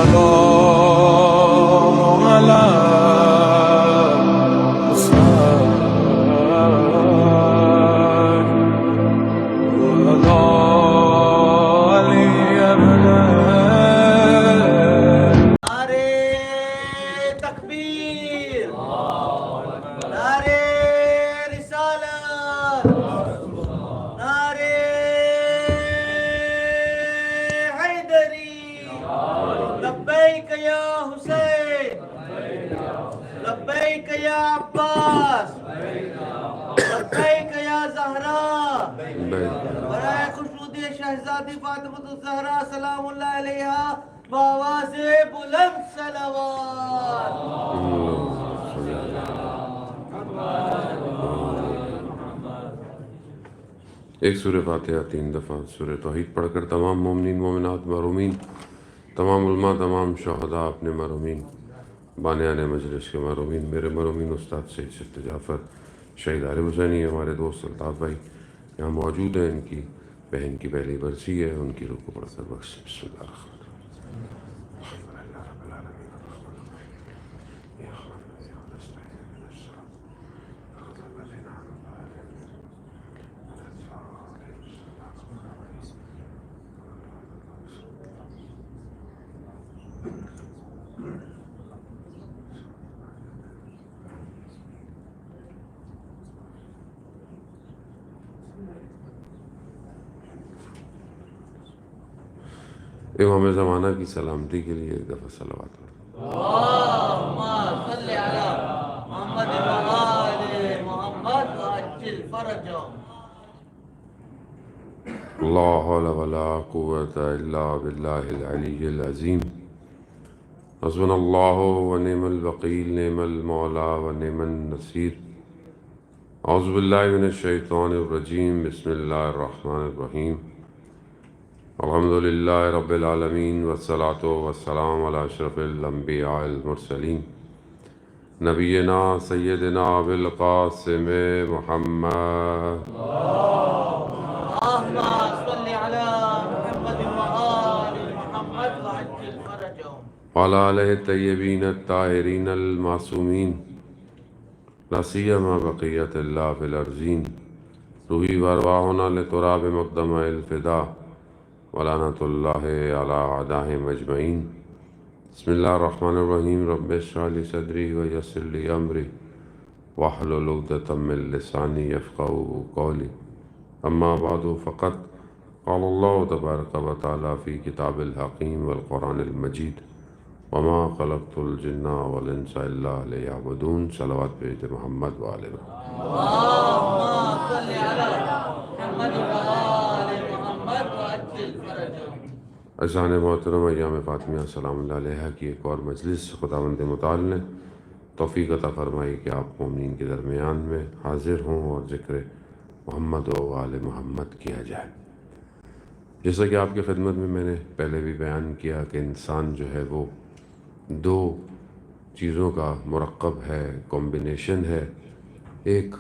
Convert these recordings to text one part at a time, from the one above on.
السلام على تکبیر، نعرے رسالت، نعرے حیدری، لبیک یا حسین، لبیک یا عباس، لبیک یا زہرا، برائے خوشنودی شہزادی فاطمۃ الزہرا سلام اللہ علیہا بآواز بلند صلوات۔ ایک سورہ فاتحہ 3 دفعہ سورہ توحید پڑھ کر تمام مومنین مومنات محرومین، تمام علماء، تمام شہداء، اپنے محرومین، بانیان مجلس کے محرومین، میرے محرومین استاد سید شفت جعفر، شہید عارف حسینی، ہمارے دوست الطاف بھائی یہاں موجود ہیں، ان کی بہن کی پہلی برسی ہے، ان کی روح کو پڑھ کر بخش۔ بسم اللہ الرحمن الرحیم۔ امام زمانہ کی سلامتی کے لیے ایک دفعہ صلوات پڑھیں۔ اللہم صلی علی محمد وآل محمد وعجل فرجهم۔ لا حول ولا قوة الا باللہ العلی العظیم۔ حسبنا اللہ ونعم الوکیل، نعم المولا ونعم النصیر۔ اعوذ باللہ من الشیطان الرجیم، بسم اللہ الرحمن الرحیم۔ الحمدللہ رب العالمین، والصلاة والسلام علی اشرف الانبیاء المرسلین، نبینا سیدنا بالقاسم محمد اللہم صلی علی محمد وآل محمد وعجل فرجهم۔ وعلی آلہ الطیبین الطاہرین المعصومین، لا سیما بقیت اللہ فی الارضین، روحی وارواحنا لتراب مقدمہ الفدا، ولعنۃ اللہ علی اعدائہم اجمعین۔ بسم اللہ الرحمن الرحیم۔ رب اشرح لی صدری ویسر لی امری واحلل عقدۃ من لسانی یفقہوا قولی، اما بعد فقد قال اللہ تبارک و تعالی فی کتاب الحکیم والقرآن المجید، وما خلقت الجن والانس الا لیعبدون۔ صلوات بھیجتے محمد وآلہ محمد۔ اللہم صلی علی محمد وآل محمد وعجل فرجهم۔ عزیزان محترم، ایام فاطمیہ سلام اللہ علیہ کی ایک اور مجلس خداوند متعال نے توفیق عطا فرمائی کہ آپ مومنین کے درمیان میں حاضر ہوں اور ذکر محمد و آل محمد کیا جائے۔ جیسا کہ آپ کی خدمت میں نے پہلے بھی بیان کیا کہ انسان جو ہے وہ دو چیزوں کا مرکب ہے، کمبینیشن ہے۔ ایک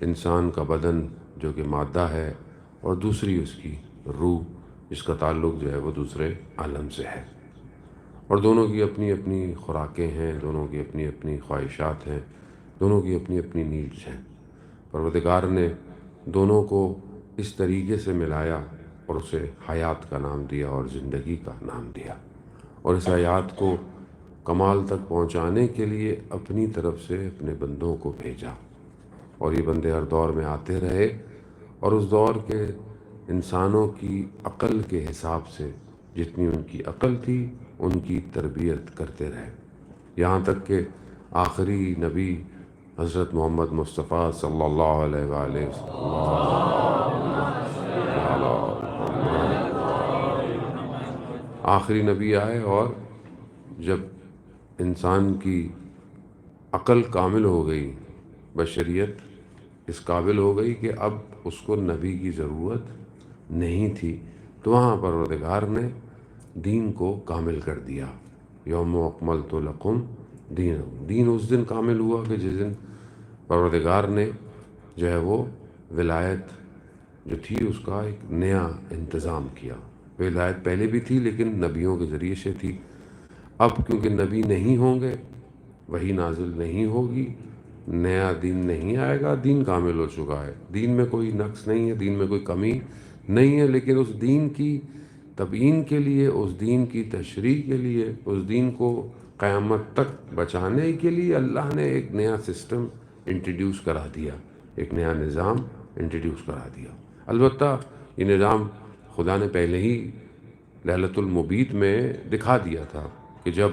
انسان کا بدن جو کہ مادہ ہے، اور دوسری اس کی روح جس کا تعلق جو ہے وہ دوسرے عالم سے ہے، اور دونوں کی اپنی اپنی خوراکیں ہیں، دونوں کی اپنی اپنی خواہشات ہیں، دونوں کی اپنی اپنی نیڈز ہیں۔ پروردگار نے دونوں کو اس طریقے سے ملایا اور اسے حیات کا نام دیا اور زندگی کا نام دیا، اور اس حیات کو کمال تک پہنچانے کے لیے اپنی طرف سے اپنے بندوں کو بھیجا، اور یہ بندے ہر دور میں آتے رہے، اور اس دور کے انسانوں کی عقل کے حساب سے جتنی ان کی عقل تھی ان کی تربیت کرتے رہے، یہاں تک کہ آخری نبی حضرت محمد مصطفیٰ صلی اللہ علیہ وآلہ آخری نبی آئے، اور جب انسان کی عقل کامل ہو گئی، بشریت اس قابل ہو گئی کہ اب اس کو نبی کی ضرورت نہیں تھی، تو وہاں پروردگار نے دین کو کامل کر دیا۔ یوم اکملت لکم دینکم، دین اس دن کامل ہوا کہ جس دن پروردگار نے جو ہے وہ ولایت جو تھی اس کا ایک نیا انتظام کیا۔ ولایت پہلے بھی تھی لیکن نبیوں کے ذریعے سے تھی، اب کیونکہ نبی نہیں ہوں گے، وہی نازل نہیں ہوگی، نیا دین نہیں آئے گا، دین کامل ہو چکا ہے، دین میں کوئی نقص نہیں ہے، دین میں کوئی کمی نہیں ہے، لیکن اس دین کی تبیین کے لیے، اس دین کی تشریح کے لیے، اس دین کو قیامت تک بچانے کے لیے اللہ نے ایک نیا سسٹم انٹروڈیوس کرا دیا، ایک نیا نظام انٹروڈیوس کرا دیا۔ البتہ یہ نظام خدا نے پہلے ہی لیلۃ المبیت میں دکھا دیا تھا کہ جب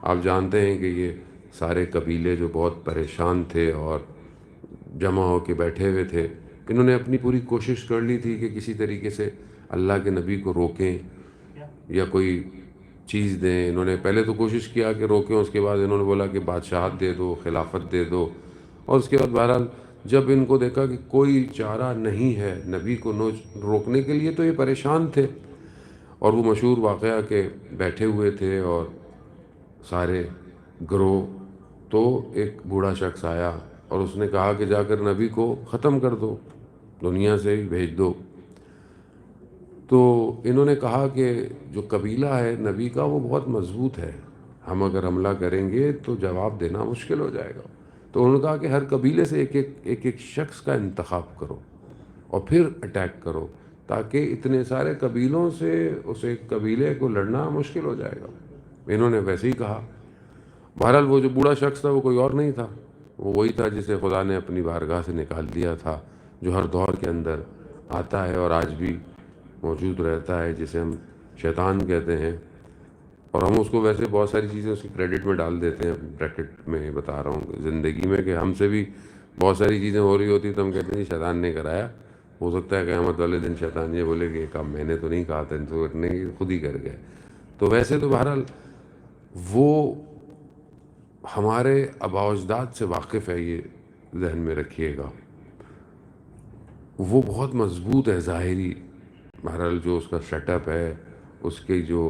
آپ جانتے ہیں کہ یہ سارے قبیلے جو بہت پریشان تھے اور جمع ہو کے بیٹھے ہوئے تھے، انہوں نے اپنی پوری کوشش کر لی تھی کہ کسی طریقے سے اللہ کے نبی کو روکیں یا کوئی چیز دیں۔ انہوں نے پہلے تو کوشش کیا کہ روکیں، اس کے بعد انہوں نے بولا کہ بادشاہت دے دو، خلافت دے دو، اور اس کے بعد بہرحال جب ان کو دیکھا کہ کوئی چارہ نہیں ہے نبی کو روکنے کے لیے، تو یہ پریشان تھے۔ اور وہ مشہور واقعہ کہ بیٹھے ہوئے تھے اور سارے گروہ، تو ایک بوڑھا شخص آیا اور اس نے کہا کہ جا کر نبی کو ختم کر دو، دنیا سے ہی بھیج دو۔ تو انہوں نے کہا کہ جو قبیلہ ہے نبی کا وہ بہت مضبوط ہے، ہم اگر حملہ کریں گے تو جواب دینا مشکل ہو جائے گا۔ تو انہوں نے کہا کہ ہر قبیلے سے ایک شخص کا انتخاب کرو اور پھر اٹیک کرو، تاکہ اتنے سارے قبیلوں سے اس ایک قبیلے کو لڑنا مشکل ہو جائے گا۔ انہوں نے ویسے ہی کہا۔ بہرحال وہ جو بوڑھا شخص تھا وہ کوئی اور نہیں تھا، وہ وہی تھا جسے خدا نے اپنی بارگاہ سے نکال دیا تھا، جو ہر دور کے اندر آتا ہے اور آج بھی موجود رہتا ہے، جسے ہم شیطان کہتے ہیں۔ اور ہم اس کو ویسے بہت ساری چیزیں اس کی کریڈٹ میں ڈال دیتے ہیں، بریکٹ میں بتا رہا ہوں زندگی میں، کہ ہم سے بھی بہت ساری چیزیں ہو رہی ہوتی تو ہم کہتے ہیں شیطان نے کرایا۔ ہو سکتا ہے قیامت والے دن شیطان یہ بولے کہ یہ کام میں نے تو نہیں کہا تھا، ان تو نہیں، خود ہی کر گئے۔ تو ویسے تو بہرحال وہ ہمارے آباء و اجداد سے واقف ہے، یہ ذہن میں رکھیے گا، وہ بہت مضبوط ہے ظاہری، بہرحال جو اس کا سیٹ اپ ہے، اس کی جو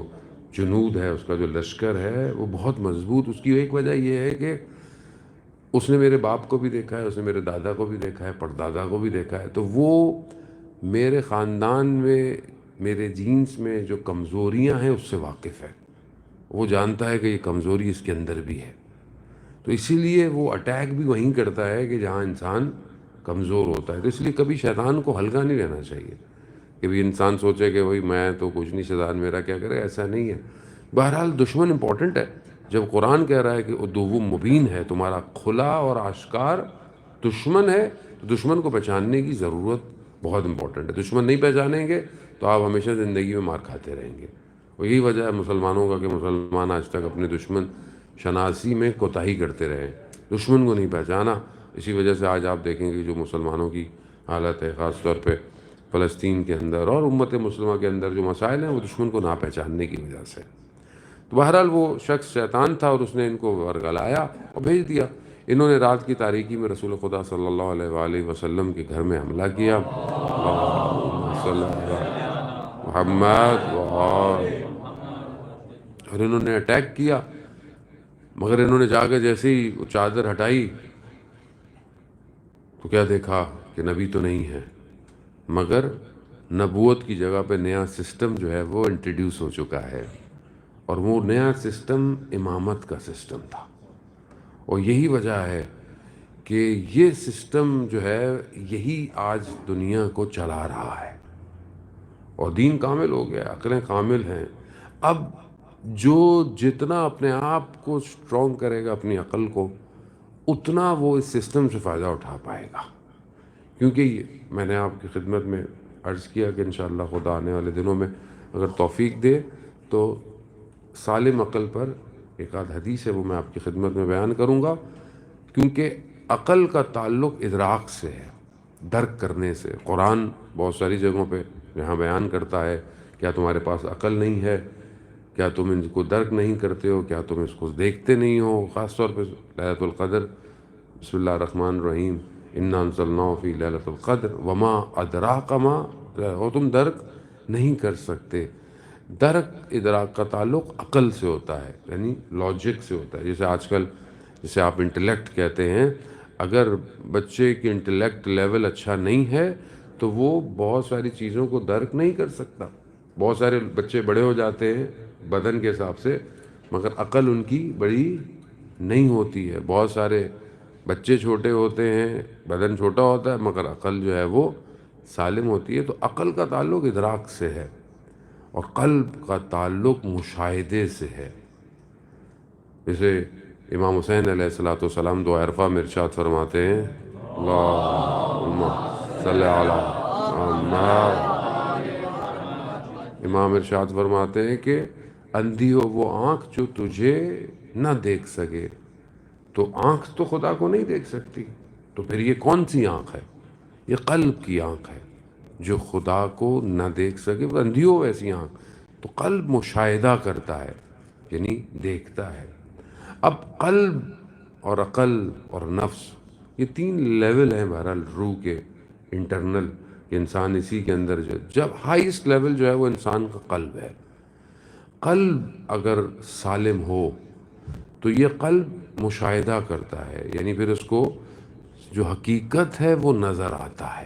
جنود ہے، اس کا جو لشکر ہے، وہ بہت مضبوط۔ اس کی ایک وجہ یہ ہے کہ اس نے میرے باپ کو بھی دیکھا ہے، اس نے میرے دادا کو بھی دیکھا ہے، پردادا کو بھی دیکھا ہے، تو وہ میرے خاندان میں، میرے جینس میں جو کمزوریاں ہیں اس سے واقف ہے، وہ جانتا ہے کہ یہ کمزوری اس کے اندر بھی ہے، تو اسی لیے وہ اٹیک بھی وہیں کرتا ہے کہ جہاں انسان کمزور ہوتا ہے۔ تو اس لیے کبھی شیطان کو ہلکا نہیں لینا چاہیے کہ بھی انسان سوچے کہ بھائی میں تو کچھ نہیں، شیطان میرا کیا کرے، ایسا نہیں ہے۔ بہرحال دشمن امپورٹنٹ ہے۔ جب قرآن کہہ رہا ہے کہ عدو مبین ہے، تمہارا کھلا اور آشکار دشمن ہے، تو دشمن کو پہچاننے کی ضرورت بہت امپورٹنٹ ہے۔ دشمن نہیں پہچانیں گے تو آپ ہمیشہ زندگی میں مار کھاتے رہیں گے، اور یہی وجہ ہے مسلمانوں کا کہ مسلمان آج تک اپنے دشمن شناسی میں کوتاہی کرتے رہے، دشمن کو نہیں پہچانا۔ اسی وجہ سے آج آپ دیکھیں گے جو مسلمانوں کی حالت ہے، خاص طور پہ فلسطین کے اندر اور امت مسلمہ کے اندر جو مسائل ہیں، وہ دشمن کو نہ پہچاننے کی وجہ سے۔ تو بہرحال وہ شخص شیطان تھا اور اس نے ان کو ورگلایا اور بھیج دیا۔ انہوں نے رات کی تاریکی میں رسول خدا صلی اللہ علیہ وآلہ وسلم کے گھر میں حملہ کیا۔ اللہم صلی علی محمد اور انہوں نے اٹیک کیا، مگر انہوں نے جا کے جیسے ہی وہ چادر ہٹائی تو کیا دیکھا کہ نبی تو نہیں ہے، مگر نبوت کی جگہ پہ نیا سسٹم جو ہے وہ انٹروڈیوس ہو چکا ہے، اور وہ نیا سسٹم امامت کا سسٹم تھا۔ اور یہی وجہ ہے کہ یہ سسٹم جو ہے یہی آج دنیا کو چلا رہا ہے، اور دین کامل ہو گیا، عقلیں کامل ہیں۔ اب جو جتنا اپنے آپ کو اسٹرانگ کرے گا، اپنی عقل کو، اتنا وہ اس سسٹم سے فائدہ اٹھا پائے گا۔ کیونکہ میں نے آپ کی خدمت میں عرض کیا کہ انشاءاللہ خدا آنے والے دنوں میں اگر توفیق دے تو سالم عقل پر ایک آدھ حدیث ہے، وہ میں آپ کی خدمت میں بیان کروں گا، کیونکہ عقل کا تعلق ادراک سے ہے، درک کرنے سے۔ قرآن بہت ساری جگہوں پہ یہاں بیان کرتا ہے، کیا تمہارے پاس عقل نہیں ہے، کیا تم ان کو درک نہیں کرتے ہو، کیا تم اس کو دیکھتے نہیں ہو۔ خاص طور پہ لیلۃ القدر، بسم اللہ الرحمن الرحیم، انا انزلناہ فی لیلۃ القدر وما ادراک ما، اور تم درک نہیں کر سکتے۔ درک ادراک کا تعلق عقل سے ہوتا ہے، یعنی لاجک سے ہوتا ہے۔ جیسے آج کل جسے آپ انٹلیکٹ کہتے ہیں، اگر بچے کی انٹلیکٹ لیول اچھا نہیں ہے تو وہ بہت ساری چیزوں کو درک نہیں کر سکتا۔ بہت سارے بچے بڑے ہو جاتے ہیں بدن کے حساب سے، مگر عقل ان کی بڑی نہیں ہوتی ہے. بہت سارے بچے چھوٹے ہوتے ہیں، بدن چھوٹا ہوتا ہے، مگر عقل جو ہے وہ سالم ہوتی ہے. تو عقل کا تعلق ادراک سے ہے اور قلب کا تعلق مشاہدے سے ہے. جیسے امام حسین علیہ السلام دعا عرفہ میں ارشاد فرماتے ہیں، اللہم صلی علی محمد. امام ارشاد فرماتے ہیں کہ اندھی ہو وہ آنکھ جو تجھے نہ دیکھ سکے. تو آنکھ تو خدا کو نہیں دیکھ سکتی، تو پھر یہ کون سی آنکھ ہے؟ یہ قلب کی آنکھ ہے جو خدا کو نہ دیکھ سکے. وہ اندھی ہو ایسی آنکھ. تو قلب مشاہدہ کرتا ہے، یعنی دیکھتا ہے. اب قلب اور عقل اور نفس یہ 3 لیول ہیں بہرحال روح کے انٹرنل، کہ انسان اسی کے اندر جب ہائیسٹ لیول جو ہے وہ انسان کا قلب ہے. قلب اگر سالم ہو تو یہ قلب مشاہدہ کرتا ہے، یعنی پھر اس کو جو حقیقت ہے وہ نظر آتا ہے.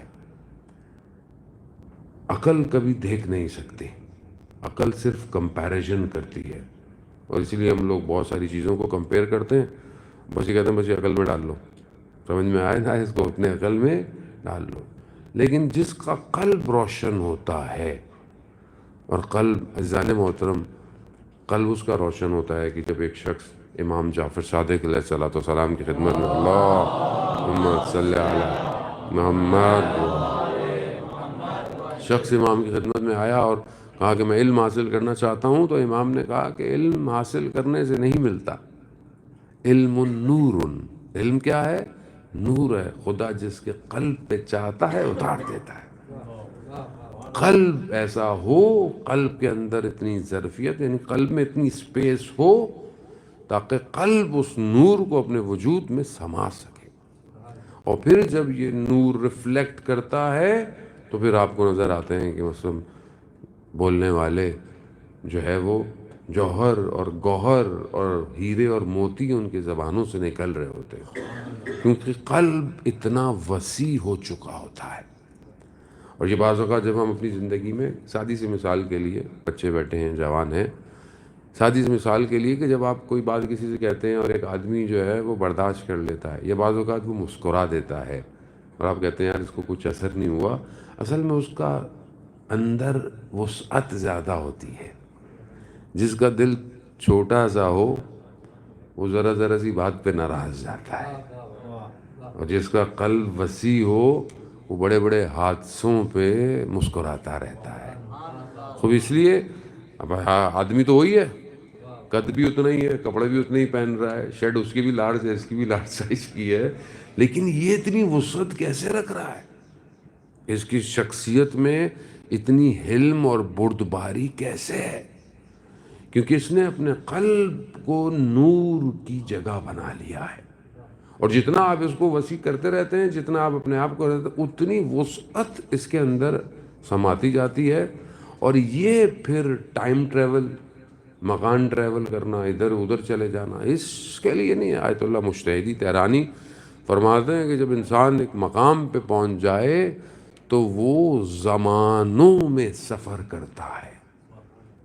عقل کبھی دیکھ نہیں سکتی، عقل صرف کمپیریزن کرتی ہے. اور اسی لیے ہم لوگ بہت ساری چیزوں کو کمپیئر کرتے ہیں، بس یہ کہتے ہیں بس یہ عقل میں ڈال لو، سمجھ میں آئے نہ اس کو اپنے عقل میں ڈال لو. لیکن جس کا قلب روشن ہوتا ہے، اور قلب عزیزان محترم، قلب اس کا روشن ہوتا ہے کہ جب ایک شخص امام جعفر صادق علیہ السلام کی خدمت میں اللہم صلی علی محمد، شخص امام کی خدمت میں آیا اور کہا کہ میں علم حاصل کرنا چاہتا ہوں، تو امام نے کہا کہ علم حاصل کرنے سے نہیں ملتا، علم نور. علم کیا ہے؟ نور ہے. خدا جس کے قلب پہ چاہتا ہے اتار دیتا ہے. قلب ایسا ہو، قلب کے اندر اتنی ظرفیت، یعنی قلب میں اتنی سپیس ہو تاکہ قلب اس نور کو اپنے وجود میں سما سکے. اور پھر جب یہ نور ریفلیکٹ کرتا ہے تو پھر آپ کو نظر آتے ہیں کہ مثلا بولنے والے جو ہے وہ جوہر اور گوہر اور ہیرے اور موتی ان کی زبانوں سے نکل رہے ہوتے ہیں، کیونکہ قلب اتنا وسیع ہو چکا ہوتا ہے. اور یہ بعض اوقات جب ہم اپنی زندگی میں، سادی سی مثال کے لیے، بچے بیٹھے ہیں، جوان ہیں، سادی سی مثال کے لیے کہ جب آپ کوئی بات کسی سے کہتے ہیں اور ایک آدمی جو ہے وہ برداشت کر لیتا ہے، یا بعض اوقات وہ مسکرا دیتا ہے اور آپ کہتے ہیں یار اس کو کچھ اثر نہیں ہوا، اصل میں اس کا اندر وسعت زیادہ ہوتی ہے. جس کا دل چھوٹا سا ہو وہ ذرا سی بات پہ ناراض جاتا ہے، اور جس کا قلب وسیع ہو وہ بڑے بڑے حادثوں پہ مسکراتا رہتا ہے. خوب اس لیے اب آدمی تو وہی ہے، قد بھی اتنا ہی ہے، کپڑے بھی اتنے ہی پہن رہا ہے، شرٹ اس کی بھی لارج ہے، اس کی بھی لارج سائز کی ہے، لیکن یہ اتنی وسعت کیسے رکھ رہا ہے؟ اس کی شخصیت میں اتنی حلم اور بردباری کیسے ہے؟ کیونکہ اس نے اپنے قلب کو نور کی جگہ بنا لیا ہے. اور جتنا آپ اس کو وسیع کرتے رہتے ہیں، جتنا آپ اپنے آپ کو رہتے ہیں، اتنی وسعت اس کے اندر سماتی جاتی ہے. اور یہ پھر ٹائم ٹریول، مکان ٹریول کرنا، ادھر ادھر چلے جانا، اس کے لیے نہیں ہے. آیت اللہ مجتہدی تہرانی فرماتے ہیں کہ جب انسان ایک مقام پہ پہنچ جائے تو وہ زمانوں میں سفر کرتا ہے.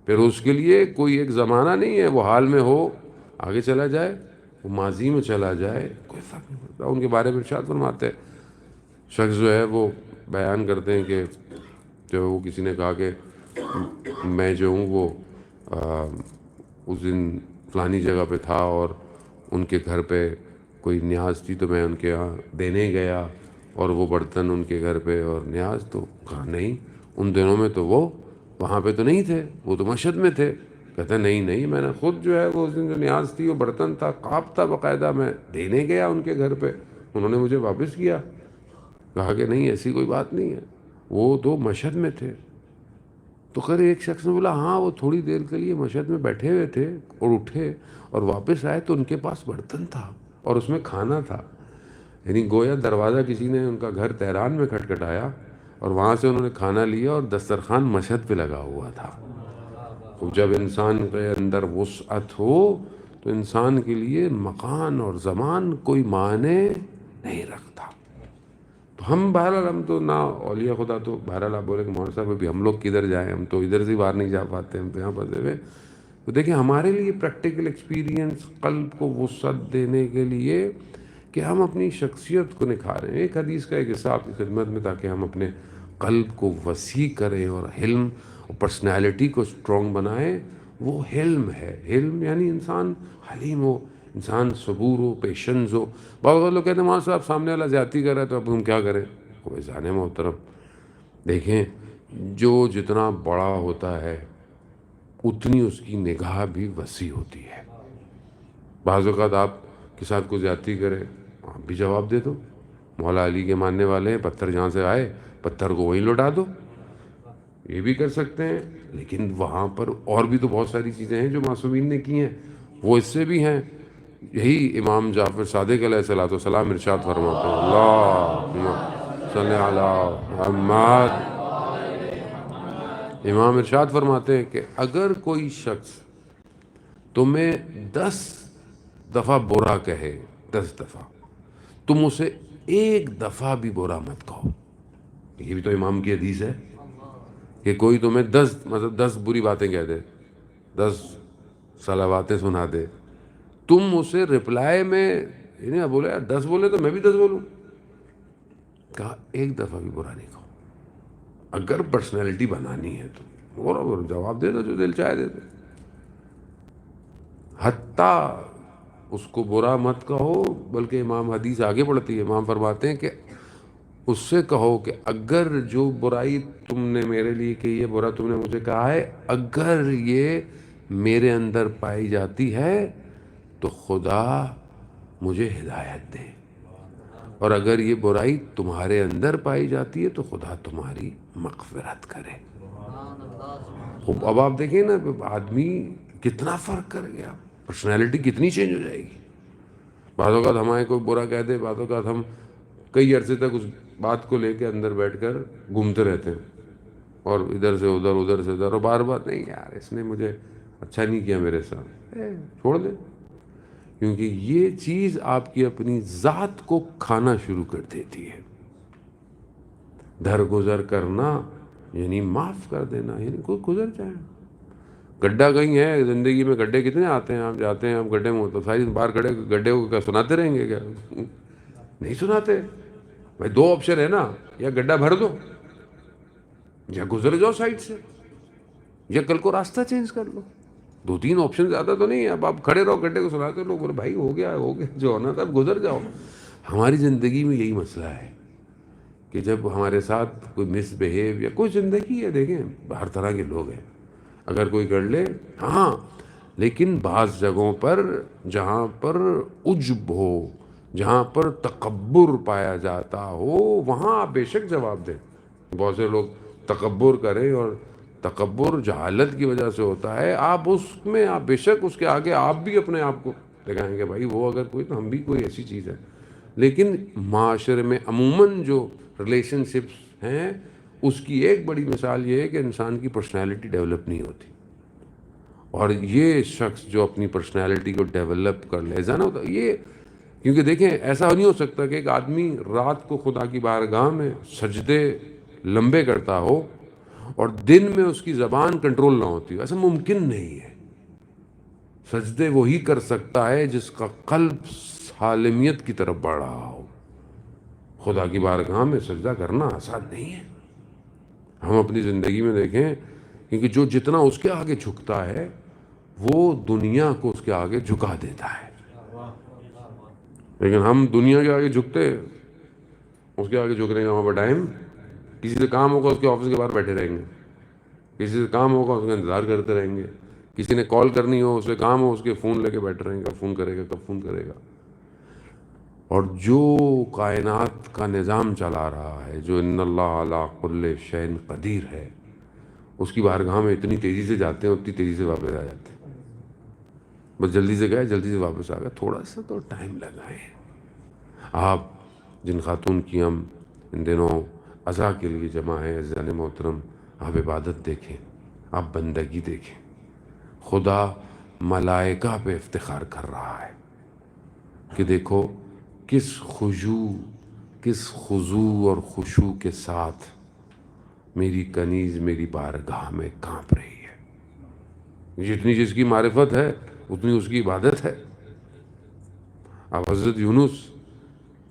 پھر اس کے لیے کوئی ایک زمانہ نہیں ہے، وہ حال میں ہو آگے چلا جائے، وہ ماضی میں چلا جائے، کوئی فرق نہیں پڑتا. ان کے بارے میں ارشاد فرماتے ہیں، شخص جو ہے وہ بیان کرتے ہیں کہ جو وہ کسی نے کہا کہ میں جو ہوں وہ اس دن فلانی جگہ پہ تھا اور ان کے گھر پہ کوئی نیاز تھی تو میں ان کے یہاں دینے گیا، اور وہ برتن ان کے گھر پہ اور نیاز، تو کہا نہیں ان دنوں میں تو وہ وہاں پہ تو نہیں تھے، وہ تو مشہد میں تھے. کہتا نہیں میں نے خود جو ہے وہ اس دن جو نیاز تھی وہ برتن تھا، قاب تھا باقاعدہ، میں دینے گیا ان کے گھر پہ، انہوں نے مجھے واپس کیا. کہا کہ نہیں ایسی کوئی بات نہیں ہے، وہ تو مشہد میں تھے. تو خیر ایک شخص نے بولا ہاں وہ تھوڑی دیر کے لیے مشہد میں بیٹھے ہوئے تھے اور اٹھے اور واپس آئے تو ان کے پاس برتن تھا اور اس میں کھانا تھا. یعنی گویا دروازہ کسی نے ان کا گھر تہران میں کھٹکھٹایا اور وہاں سے انہوں نے کھانا لیا اور دسترخوان مشہد پہ لگا ہوا تھا. تو جب انسان کے اندر وسعت ہو تو انسان کے لیے مکان اور زمان کوئی معنی نہیں رکھتا. تو ہم بہرحال ہم تو نہ اولیاء خدا، تو بہرحال آپ بولے کہ مولانا صاحب ابھی ہم لوگ کدھر جائیں، ہم تو ادھر سے باہر نہیں جا پاتے، ہم تو یہاں پھنسے ہوئے. تو دیکھیں ہمارے لیے پریکٹیکل ایکسپیرینس قلب کو وسعت دینے کے لیے کہ ہم اپنی شخصیت کو نکھاریں. ایک حدیث کا ایک حصہ آپ کی خدمت میں تاکہ ہم اپنے قلب کو وسیع کریں اور حلم اور پرسنالٹی کو اسٹرانگ بنائیں. وہ حلم ہے. حلم یعنی انسان حلیم ہو, انسان صبور ہو, پیشنز ہو. بہت لوگ کہتے ہیں وہاں صاحب سامنے والا زیادتی کر رہا ہے تو اب ہم کیا کریں. کوئی جانے محترم, دیکھیں جو جتنا بڑا ہوتا ہے اتنی اس کی نگاہ بھی وسیع ہوتی ہے. بعض اوقات آپ کے ساتھ کوئی زیادتی کرے, آپ بھی جواب دے دو. مولا علی کے ماننے والے ہیں, پتھر جہاں سے آئے پتھر کو وہیں لوٹا دو. یہ بھی کر سکتے ہیں. لیکن وہاں پر اور بھی تو بہت ساری چیزیں ہیں جو معصومین نے کی ہیں, وہ اس سے بھی ہیں. یہی امام جعفر صادق علیہ الصلوۃ والسلام ارشاد فرماتے ہیں, اللہم صلی علی محمد. امام ارشاد فرماتے ہیں کہ اگر کوئی شخص تمہیں 10 دفعہ برا کہے, 10 دفعہ, تم اسے 1 دفعہ بھی برا مت کہو. یہ بھی تو امام کی حدیث ہے کہ کوئی تمہیں 10 بری باتیں کہہ دے, 10 صلواتیں سنا دے, تم اسے رپلائی میں نہیں بولے 10 بولے تو میں بھی 10 بولوں. کہا 1 دفعہ بھی برا نہیں کہو. اگر پرسنالٹی بنانی ہے تو اور جواب دے دو جو دل چاہے دے دو. حتیٰ اس کو برا مت کہو, بلکہ امام حدیث آگے بڑھتی ہے. امام فرماتے ہیں کہ اس سے کہو کہ اگر جو برائی تم نے میرے لیے کی ہے, برا تم نے مجھے کہا ہے, اگر یہ میرے اندر پائی جاتی ہے تو خدا مجھے ہدایت دے, اور اگر یہ برائی تمہارے اندر پائی جاتی ہے تو خدا تمہاری مغفرت کرے. اب آپ دیکھیں نا آدمی کتنا فرق کر گیا, پرسنالٹی کتنی چینج ہو جائے گی. بعض اوقات ہمارے کوئی برا کہہ دے, بعض اوقات ہم کئی عرصے تک اس بات کو لے کے اندر بیٹھ کر گھومتے رہتے ہیں, اور ادھر سے ادھر, ادھر سے ادھر, اور بار بار نہیں یار اس نے مجھے اچھا نہیں کیا میرے ساتھ, چھوڑ دیں. کیونکہ یہ چیز آپ کی اپنی ذات کو کھانا شروع کر دیتی ہے. درگزر کرنا یعنی معاف کر دینا, یعنی کوئی گزر جائے. گڈھا کہیں ہے زندگی میں, گڈھے کتنے آتے ہیں, آپ جاتے ہیں, آپ گڈھے میں تو ساری بار گڈھے کو کیا سناتے رہیں گے کیا؟ نہیں سناتے بھائی. 2 آپشن ہے نا, یا گڈھا بھر دو یا گزر جاؤ سائڈ سے, یا کل کو راستہ چینج کر لو. 2-3 آپشن زیادہ تو نہیں ہے. اب آپ کھڑے رہو گڈھے کو سناتے, لوگ بولے بھائی ہو گیا جو ہونا تھا, اب گزر جاؤ. ہماری زندگی میں یہی مسئلہ ہے کہ جب ہمارے ساتھ کوئی مس بہیو یا کوئی زندگی ہے, دیکھیں ہر طرح کے لوگ ہیں, اگر کوئی کر لے ہاں, لیکن بعض جگہوں پر جہاں پر عجب ہو, جہاں پر تکبر پایا جاتا ہو, وہاں آپ بے شک جواب دیں. بہت سے لوگ تکبر کریں, اور تکبر جہالت کی وجہ سے ہوتا ہے. آپ اس میں آپ بے شک اس کے آگے آپ بھی اپنے آپ کو دکھائیں گے بھائی وہ اگر کوئی تو ہم بھی کوئی ایسی چیز ہے. لیکن معاشرے میں عموماً جو ریلیشن شپس ہیں اس کی ایک بڑی مثال یہ ہے کہ انسان کی پرسنالٹی ڈیولپ نہیں ہوتی. اور یہ شخص جو اپنی پرسنالٹی کو ڈیولپ کر لے نا ہوتا یہ, کیونکہ دیکھیں ایسا نہیں ہو سکتا کہ ایک آدمی رات کو خدا کی بارگاہ میں سجدے لمبے کرتا ہو اور دن میں اس کی زبان کنٹرول نہ ہوتی ہو. ایسا ممکن نہیں ہے. سجدے وہی کر سکتا ہے جس کا قلب سالمیت کی طرف بڑھ رہا ہو. خدا کی بارگاہ میں سجدہ کرنا آسان نہیں ہے. ہم اپنی زندگی میں دیکھیں, کیونکہ جو جتنا اس کے آگے جھکتا ہے وہ دنیا کو اس کے آگے جھکا دیتا ہے. لیکن ہم دنیا کے آگے جھکتے, اس کے آگے جھکنے کا ہمارا ٹائم, کسی سے کام ہوگا اس کے آفس کے باہر بیٹھے رہیں گے, کسی سے کام ہوگا اس کا انتظار کرتے رہیں گے, کسی نے کال کرنی ہو اس سے کام ہو اس کے فون لے کے بیٹھے رہیں گے, کب فون کرے گا کب فون کرے گا. اور جو کائنات کا نظام چلا رہا ہے, جو ان اللہ علی کل شیء قدیر ہے, اس کی بارگاہ میں اتنی تیزی سے جاتے ہیں اتنی تیزی سے واپس آ جاتے ہیں. بس جلدی سے گئے جلدی سے واپس آ گئے, تھوڑا سا تو ٹائم لگائیں. آپ جن خاتون کی ہم ان دنوں عزا کے لیے جمع ہیں عزیزان محترم, آپ عبادت دیکھیں, آپ بندگی دیکھیں. خدا ملائکہ پہ افتخار کر رہا ہے کہ دیکھو کس خضوع, کس خضوع اور خشوع کے ساتھ میری کنیز میری بارگاہ میں کانپ رہی ہے. جتنی جس کی معرفت ہے اتنی اس کی عبادت ہے۔ اب حضرت یونس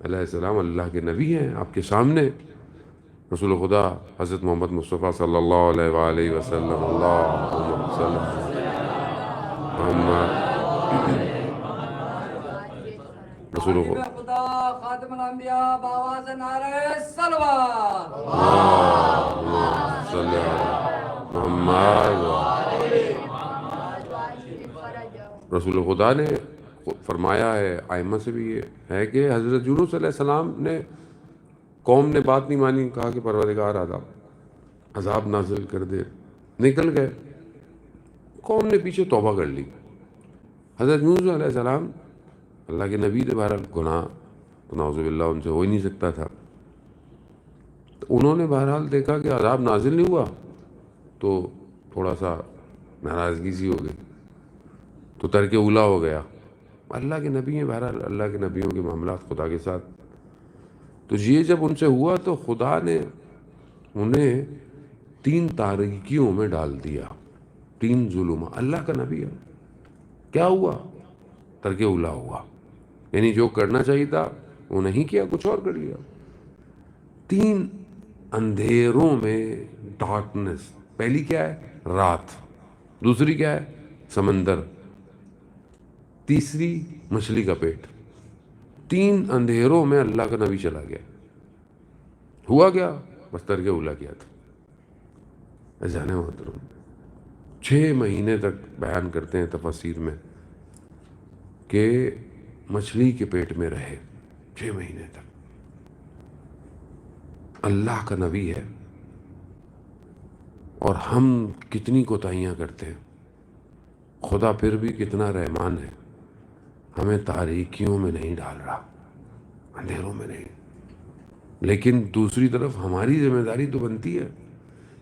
علیہ السلام اللہ کے نبی ہیں، آپ کے سامنے رسول خدا حضرت محمد مصطفیٰ صلی اللہ علیہ وآلہ وسلم، اللہم صلی محمد رسول حبیب خدا خدا خاتم الانبیاء بآواز نعرہ صلوات۔ صلی اللہ محمد۔ رسول خدا نے فرمایا ہے، ائمہ سے بھی یہ ہے کہ حضرت یونس علیہ السلام نے، قوم نے بات نہیں مانی، کہا کہ پروردگار عذاب نازل کر دے، نکل گئے، قوم نے پیچھے توبہ کر لی۔ حضرت یونس علیہ السلام اللہ کے نبی تھے، بہرحال گناہ تو نعوذ باللہ ان سے ہو ہی نہیں سکتا تھا، تو انہوں نے بہرحال دیکھا کہ عذاب نازل نہیں ہوا تو تھوڑا سا ناراضگی سی ہو گئی، تو ترک اولا ہو گیا۔ اللہ کے نبی ہیں، بہرحال اللہ کے نبیوں کے معاملات خدا کے ساتھ، تو یہ جب ان سے ہوا تو خدا نے انہیں 3 تاریکیوں میں ڈال دیا، 3 ظلمات۔ اللہ کا نبی ہے، کیا ہوا؟ ترک اولا ہوا، یعنی جو کرنا چاہیے تھا وہ نہیں کیا، کچھ اور کر لیا۔ 3 اندھیروں میں ڈارکنس، پہلی کیا ہے؟ رات، دوسری کیا ہے؟ سمندر، تیسری مچھلی کا پیٹ۔ 3 اندھیروں میں اللہ کا نبی چلا گیا، ہوا کیا؟ بس ترک اولا کیا تھا۔ جانے محترم 6 مہینے تک بیان کرتے ہیں تفاسیر میں کہ مچھلی کے پیٹ میں رہے 6 مہینے تک۔ اللہ کا نبی ہے اور ہم کتنی کوتاہیاں کرتے ہیں، خدا پھر بھی کتنا رحمان ہے، ہمیں تاریکیوں میں نہیں ڈال رہا، اندھیروں میں نہیں۔ لیکن دوسری طرف ہماری ذمہ داری تو بنتی ہے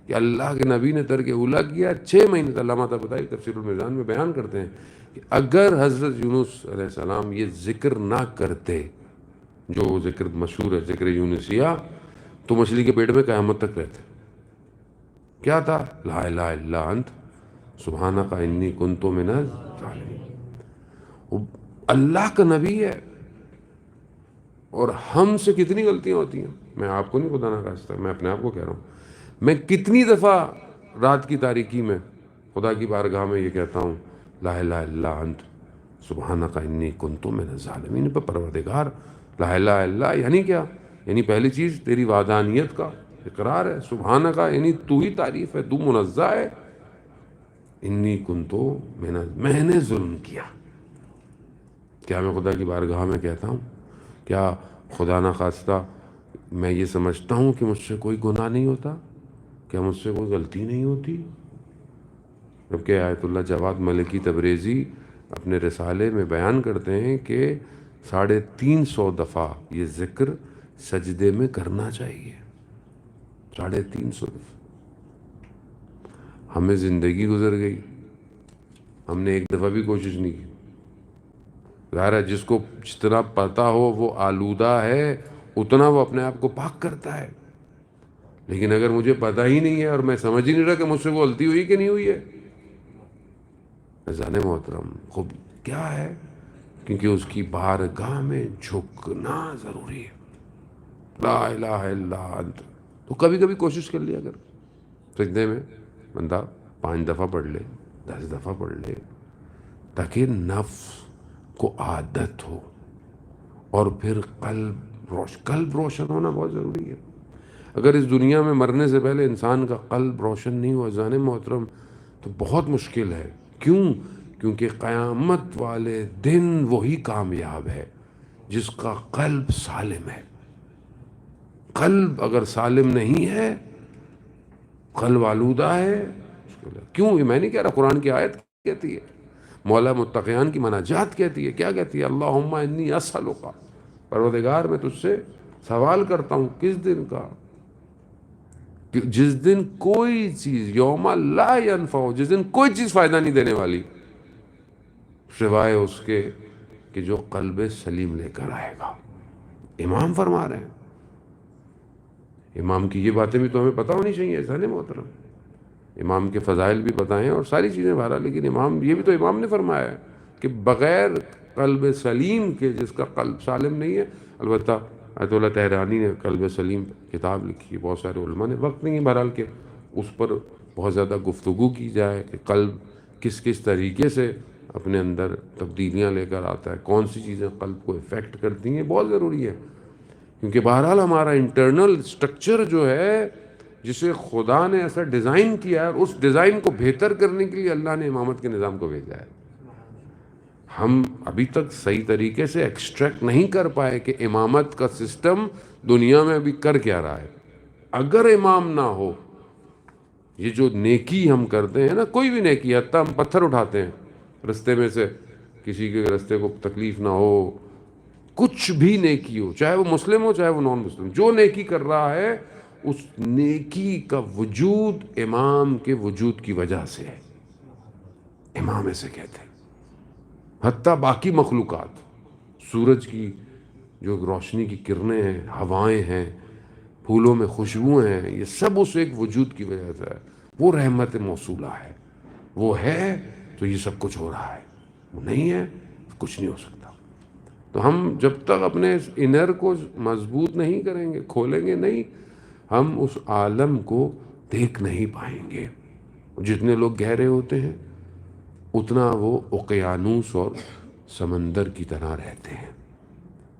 کہ اللہ کے نبی نے ترک اولا کیا 6 مہینے تک۔ علامہ طباطبائی تفسیر المیزان میں بیان کرتے ہیں کہ اگر حضرت یونس علیہ السلام یہ ذکر نہ کرتے، جو ذکر مشہور ہے ذکر یونسیہ، تو مچھلی کے پیٹ میں قیامت تک رہتے۔ کیا تھا؟ لا الہ الا انت سبحانک انی کنت من الظالمین۔ اللہ کا نبی ہے اور ہم سے کتنی غلطیاں ہوتی ہیں، میں آپ کو نہیں خدا نہ خواستہ، میں اپنے آپ کو کہہ رہا ہوں، میں کتنی دفعہ رات کی تاریکی میں خدا کی بارگاہ میں یہ کہتا ہوں لا الہ الا انت سبحانک انی کنت من الظالمین۔ پر پروردگار، لا الہ الا یعنی کیا؟ یعنی پہلی چیز تیری وحدانیت کا اقرار ہے، سبحانک یعنی تو ہی تعریف ہے، تو منزہ ہے، انی کنت میں نے ظلم کیا۔ کیا میں خدا کی بارگاہ میں کہتا ہوں، کیا خدا نہ خواستہ میں یہ سمجھتا ہوں کہ مجھ سے کوئی گناہ نہیں ہوتا، کیا مجھ سے کوئی غلطی نہیں ہوتی؟ جبکہ آیت اللہ جواد ملکی تبریزی اپنے رسالے میں بیان کرتے ہیں کہ 350 دفعہ یہ ذکر سجدے میں کرنا چاہیے، 350 دفعہ۔ ہمیں زندگی گزر گئی، ہم نے ایک دفعہ بھی کوشش نہیں کی۔ ظاہر ہے جس کو جتنا پتہ ہو وہ آلودہ ہے اتنا وہ اپنے آپ کو پاک کرتا ہے، لیکن اگر مجھے پتہ ہی نہیں ہے اور میں سمجھ ہی نہیں رہا کہ مجھ سے وہ غلطی ہوئی کہ نہیں ہوئی ہے، عزیزان محترم خوب کیا ہے؟ کیونکہ اس کی بارگاہ میں جھکنا ضروری ہے، لا الہ الا انت۔ تو کبھی کبھی کوشش کر لیا اگر سجدے میں بندہ 5 دفعہ پڑھ لے، 10 دفعہ پڑھ لے، تاکہ نفس کو عادت ہو، اور پھر قلب روشن ہونا بہت ضروری ہے۔ اگر اس دنیا میں مرنے سے پہلے انسان کا قلب روشن نہیں ہوا عزیزان محترم تو بہت مشکل ہے۔ کیوں؟ کیونکہ قیامت والے دن وہی کامیاب ہے جس کا قلب سالم ہے۔ قلب اگر سالم نہیں ہے، قلب آلودہ ہے، کیوں؟ یہ میں نہیں کہہ رہا، قرآن کی آیت کہتی ہے، مولا متقیان کی مناجات کہتی ہے، کیا کہتی ہے؟ اللہم انی اسألک، پروردگار میں تجھ سے سوال کرتا ہوں، کس دن کا؟ جس دن کوئی چیز، یوم لا ینفع، جس دن کوئی چیز فائدہ نہیں دینے والی سوائے اس کے کہ جو قلب سلیم لے کر آئے گا۔ امام فرما رہے ہیں، امام کی یہ باتیں بھی تو ہمیں پتہ ہونی چاہیے عزیزان محترم۔ امام کے فضائل بھی بتائیں اور ساری چیزیں بہرحال، لیکن امام یہ بھی تو امام نے فرمایا ہے کہ بغیر قلب سلیم کے، جس کا قلب سالم نہیں ہے. البتہ آیت اللہ تہرانی نے قلب سلیم کتاب لکھی ہے، بہت سارے علماء نے، وقت نہیں ہے بہرحال کہ اس پر بہت زیادہ گفتگو کی جائے کہ قلب کس کس طریقے سے اپنے اندر تبدیلیاں لے کر آتا ہے، کون سی چیزیں قلب کو افیکٹ کرتی ہیں. بہت ضروری ہے، کیونکہ بہرحال ہمارا انٹرنل اسٹرکچر جو ہے جسے خدا نے ایسا ڈیزائن کیا ہے، اس ڈیزائن کو بہتر کرنے کے لیے اللہ نے امامت کے نظام کو بھیجا ہے. ہم ابھی تک صحیح طریقے سے ایکسٹریکٹ نہیں کر پائے کہ امامت کا سسٹم دنیا میں ابھی کر کیا رہا ہے. اگر امام نہ ہو، یہ جو نیکی ہم کرتے ہیں نا، کوئی بھی نیکی، حتیٰ ہم پتھر اٹھاتے ہیں رستے میں سے، کسی کے رستے کو تکلیف نہ ہو، کچھ بھی نیکی ہو، چاہے وہ مسلم ہو چاہے وہ نان مسلم، جو نیکی کر رہا ہے اس نیکی کا وجود امام کے وجود کی وجہ سے ہے. امام اسے کہتے ہیں. حتیٰ باقی مخلوقات، سورج کی جو روشنی کی کرنیں ہیں، ہوائیں ہیں، پھولوں میں خوشبوئیں ہیں، یہ سب اس ایک وجود کی وجہ سے ہے. وہ رحمت موصولہ ہے، وہ ہے تو یہ سب کچھ ہو رہا ہے، وہ نہیں ہے کچھ نہیں ہو سکتا. تو ہم جب تک اپنے انر کو مضبوط نہیں کریں گے، کھولیں گے نہیں، ہم اس عالم کو دیکھ نہیں پائیں گے. جتنے لوگ گہرے ہوتے ہیں اتنا وہ اوقیانوس اور سمندر کی طرح رہتے ہیں.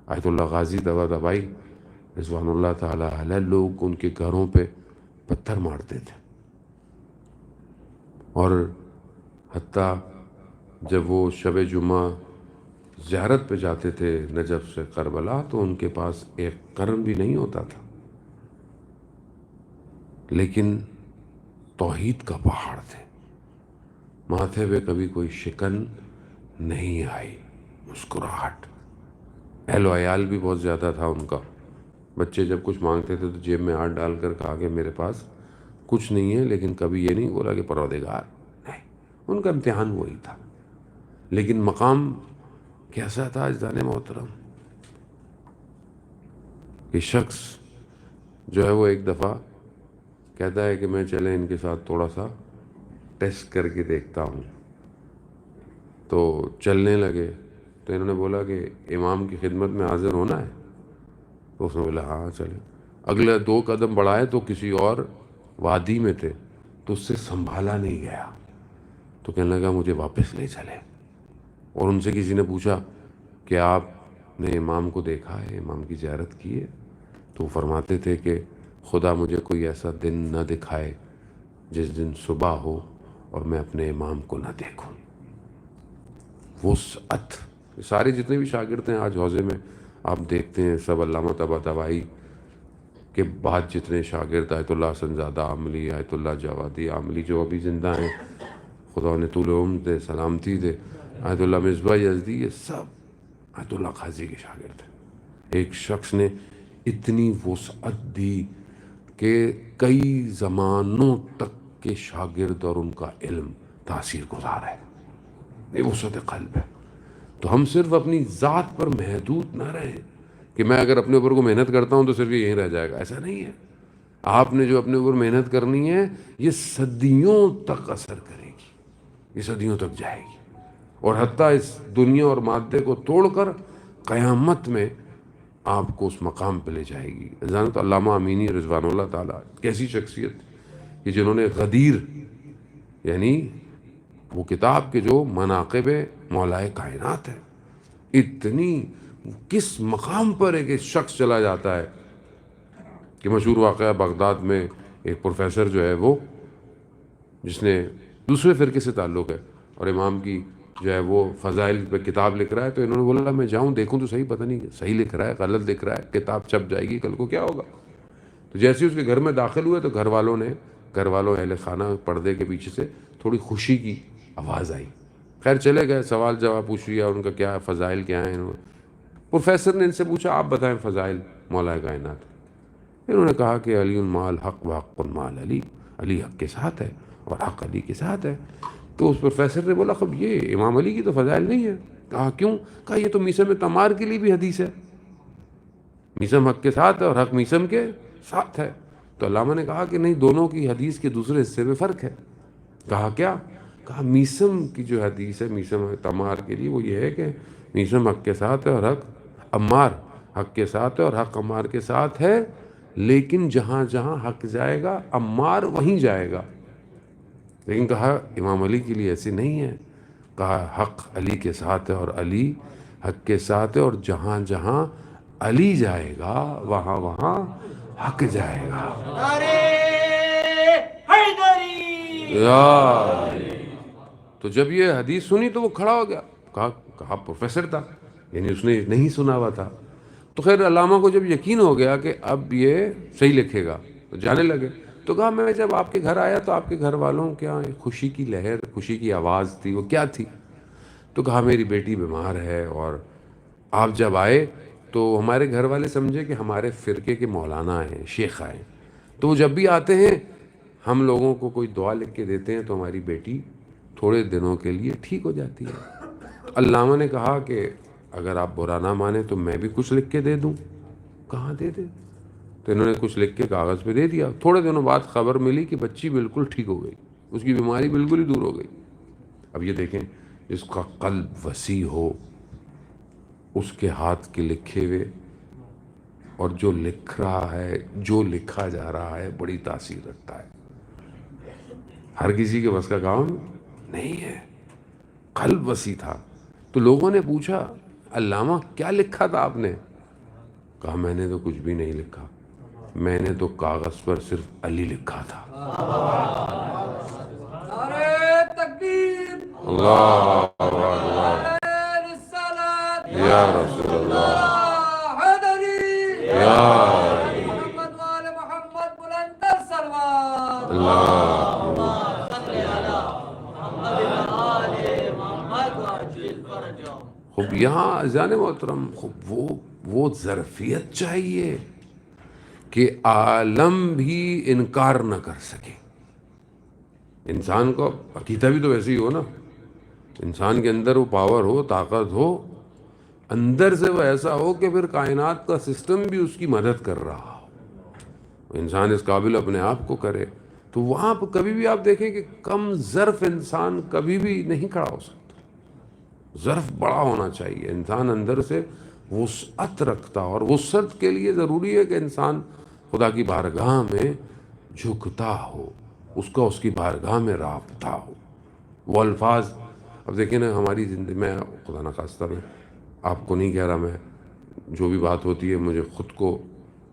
آیت اللہ غازی دوا دبائی رضوان اللہ تعالی علیہ، لوگ ان کے گھروں پہ پتھر مارتے تھے، اور حتیٰ جب وہ شب جمعہ زیارت پہ جاتے تھے نجف سے کربلا، تو ان کے پاس ایک قرن بھی نہیں ہوتا تھا، لیکن توحید کا پہاڑ تھے. ماتھے پہ کبھی کوئی شکن نہیں آئی، مسکراہٹ. اہل و عیال بھی بہت زیادہ تھا ان کا. بچے جب کچھ مانگتے تھے تو جیب میں ہاتھ ڈال کر کہا کہ میرے پاس کچھ نہیں ہے، لیکن کبھی یہ نہیں بولا کہ پروردگار نہیں. ان کا امتحان وہی تھا. لیکن مقام کیسا تھا اجدان محترم، کہ شخص جو ہے وہ ایک دفعہ کہتا ہے کہ میں چلے ان کے ساتھ تھوڑا سا ٹیسٹ کر کے دیکھتا ہوں. تو چلنے لگے تو انہوں نے بولا کہ امام کی خدمت میں حاضر ہونا ہے. تو اس نے بولا ہاں چلے. اگلے 2 قدم بڑھائے تو کسی اور وادی میں تھے، تو اس سے سنبھالا نہیں گیا، تو کہنے لگا مجھے واپس لے چلے. اور ان سے کسی نے پوچھا کہ آپ نے امام کو دیکھا ہے، امام کی زیارت کی ہے؟ تو وہ فرماتے تھے کہ خدا مجھے کوئی ایسا دن نہ دکھائے جس دن صبح ہو اور میں اپنے امام کو نہ دیکھوں. وسعت. سارے جتنے بھی شاگرد ہیں آج حوزے میں آپ دیکھتے ہیں، سب علامہ طباطبائی کے بعد جتنے شاگرد، آیت اللہ حسن زادہ عاملی، آیت اللہ جوادی عاملی جو ابھی زندہ ہیں، خدا انہیں طول عمر دے، سلامتی دے، آیت اللہ مصباح یزدی، یہ سب آیت اللہ قاضی کے شاگرد ہیں. ایک شخص نے اتنی وسعت دی کہ کئی زمانوں تک کے شاگرد اور ان کا علم تاثیر گزار ہے. یہ وسعت قلب ہے. تو ہم صرف اپنی ذات پر محدود نہ رہیں کہ میں اگر اپنے اوپر کو محنت کرتا ہوں تو صرف یہ یہیں رہ جائے گا. ایسا نہیں ہے. آپ نے جو اپنے اوپر محنت کرنی ہے یہ صدیوں تک اثر کرے گی، یہ صدیوں تک جائے گی، اور حتیٰ اس دنیا اور مادے کو توڑ کر قیامت میں آپ کو اس مقام پہ لے جائے گی. جانت علامہ امینی رضوان اللہ تعالیٰ کیسی شخصیت کہ جنہوں نے غدیر، یعنی وہ کتاب کے جو مناقب مولائے کائنات ہے، اتنی کس مقام پر ایک شخص چلا جاتا ہے کہ مشہور واقعہ بغداد میں ایک پروفیسر جو ہے وہ، جس نے دوسرے فرقے سے تعلق ہے اور امام کی جو ہے وہ فضائل پہ کتاب لکھ رہا ہے، تو انہوں نے بولا میں جاؤں دیکھوں تو صحیح، پتہ نہیں صحیح لکھ رہا ہے غلط لکھ رہا ہے، کتاب چھپ جائے گی کل کو کیا ہوگا. تو جیسے اس کے گھر میں داخل ہوئے تو گھر والوں اہل خانہ پردے کے پیچھے سے تھوڑی خوشی کی آواز آئی. خیر چلے گئے، سوال جواب پوچھ لیا ان کا، کیا فضائل کیا ہیں. پروفیسر نے ان سے پوچھا آپ بتائیں فضائل مولا کائنات. انہوں نے کہا کہ علی المال حق و حق المال علی، علی حق کے ساتھ ہے اور حق علی کے ساتھ ہے. تو اس پروفیسر نے بولا خب یہ امام علی کی تو فضائل نہیں ہے. کہا کیوں؟ کہا یہ تو میثم تمار کے لیے بھی حدیث ہے، میثم حق کے ساتھ ہے اور حق میثم کے ساتھ ہے. تو علامہ نے کہا کہ نہیں، دونوں کی حدیث کے دوسرے حصے میں فرق ہے۔ کہا کیا؟ کہا میسم کی جو حدیث ہے میسم تمار کے لیے وہ یہ ہے کہ میسم حق کے ساتھ ہے اور حق عمار حق کے ساتھ ہے اور حق عمار کے ساتھ ہے، لیکن جہاں جہاں حق جائے گا عمار وہیں جائے گا۔ لیکن کہا امام علی کے لیے ایسی نہیں ہے، کہا حق علی کے ساتھ ہے اور علی حق کے ساتھ ہے، اور جہاں جہاں علی جائے گا وہاں وہاں حق جائے گا۔ نعرے حیدری! یا تو جب یہ حدیث سنی تو وہ کھڑا ہو گیا، کہا پروفیسر تھا، یعنی اس نے نہیں سنا ہوا تھا۔ تو خیر علامہ کو جب یقین ہو گیا کہ اب یہ صحیح لکھے گا تو جانے لگے۔ تو کہا میں جب آپ کے گھر آیا تو آپ کے گھر والوں کیا خوشی کی لہر، خوشی کی آواز تھی، وہ کیا تھی؟ تو کہا میری بیٹی بیمار ہے، اور آپ جب آئے تو ہمارے گھر والے سمجھے کہ ہمارے فرقے کے مولانا ہیں، شیخ آئے، تو وہ جب بھی آتے ہیں ہم لوگوں کو کوئی دعا لکھ کے دیتے ہیں تو ہماری بیٹی تھوڑے دنوں کے لیے ٹھیک ہو جاتی ہے۔ علامہ نے کہا کہ اگر آپ برا نہ مانیں تو میں بھی کچھ لکھ کے دے دوں۔ کہاں دے دے؟ تو انہوں نے کچھ لکھ کے کاغذ پہ دے دیا۔ تھوڑے دنوں بعد خبر ملی کہ بچی بالکل ٹھیک ہو گئی، اس کی بیماری بالکل ہی دور ہو گئی۔ اب یہ دیکھیں، اس کا قلب وسیع ہو، اس کے ہاتھ کے لکھے ہوئے، اور جو لکھ رہا ہے، جو لکھا جا رہا ہے، بڑی تاثیر رکھتا ہے۔ ہر کسی کے بس کا کام نہیں ہے، قلب وسیع تھا۔ تو لوگوں نے پوچھا علامہ کیا لکھا تھا آپ نے؟ کہا میں نے تو کچھ بھی نہیں لکھا، میں نے تو کاغذ پر صرف علی لکھا تھا۔ نعرے تکبیر! اللہ نعرے رسالت! یا رسول اللہ، حیدری! یا محمد وآل محمد بلند تر سلوات! اللہ۔ صلی علی محمد وآل محمد وعجل فرجهم۔ خوب یہاں عزیزان محترم، خوب وہ ظرفیت چاہیے کہ عالم بھی انکار نہ کر سکے۔ انسان کو عقیدہ بھی تو ویسے ہی ہو نا، انسان کے اندر وہ پاور ہو، طاقت ہو، اندر سے وہ ایسا ہو کہ پھر کائنات کا سسٹم بھی اس کی مدد کر رہا ہو، انسان اس قابل اپنے آپ کو کرے۔ تو وہاں پہ کبھی بھی آپ دیکھیں کہ کم ظرف انسان کبھی بھی نہیں کھڑا ہو سکتا، ظرف بڑا ہونا چاہیے۔ انسان اندر سے وسعت رکھتا، اور وسعت کے لیے ضروری ہے کہ انسان خدا کی بارگاہ میں جھکتا ہو، اس کا اس کی بارگاہ میں رابطہ ہو۔ وہ الفاظ اب دیکھیں نا ہماری زندگی میں، خدا نخواستہ میں آپ کو نہیں کہہ رہا، میں جو بھی بات ہوتی ہے مجھے خود کو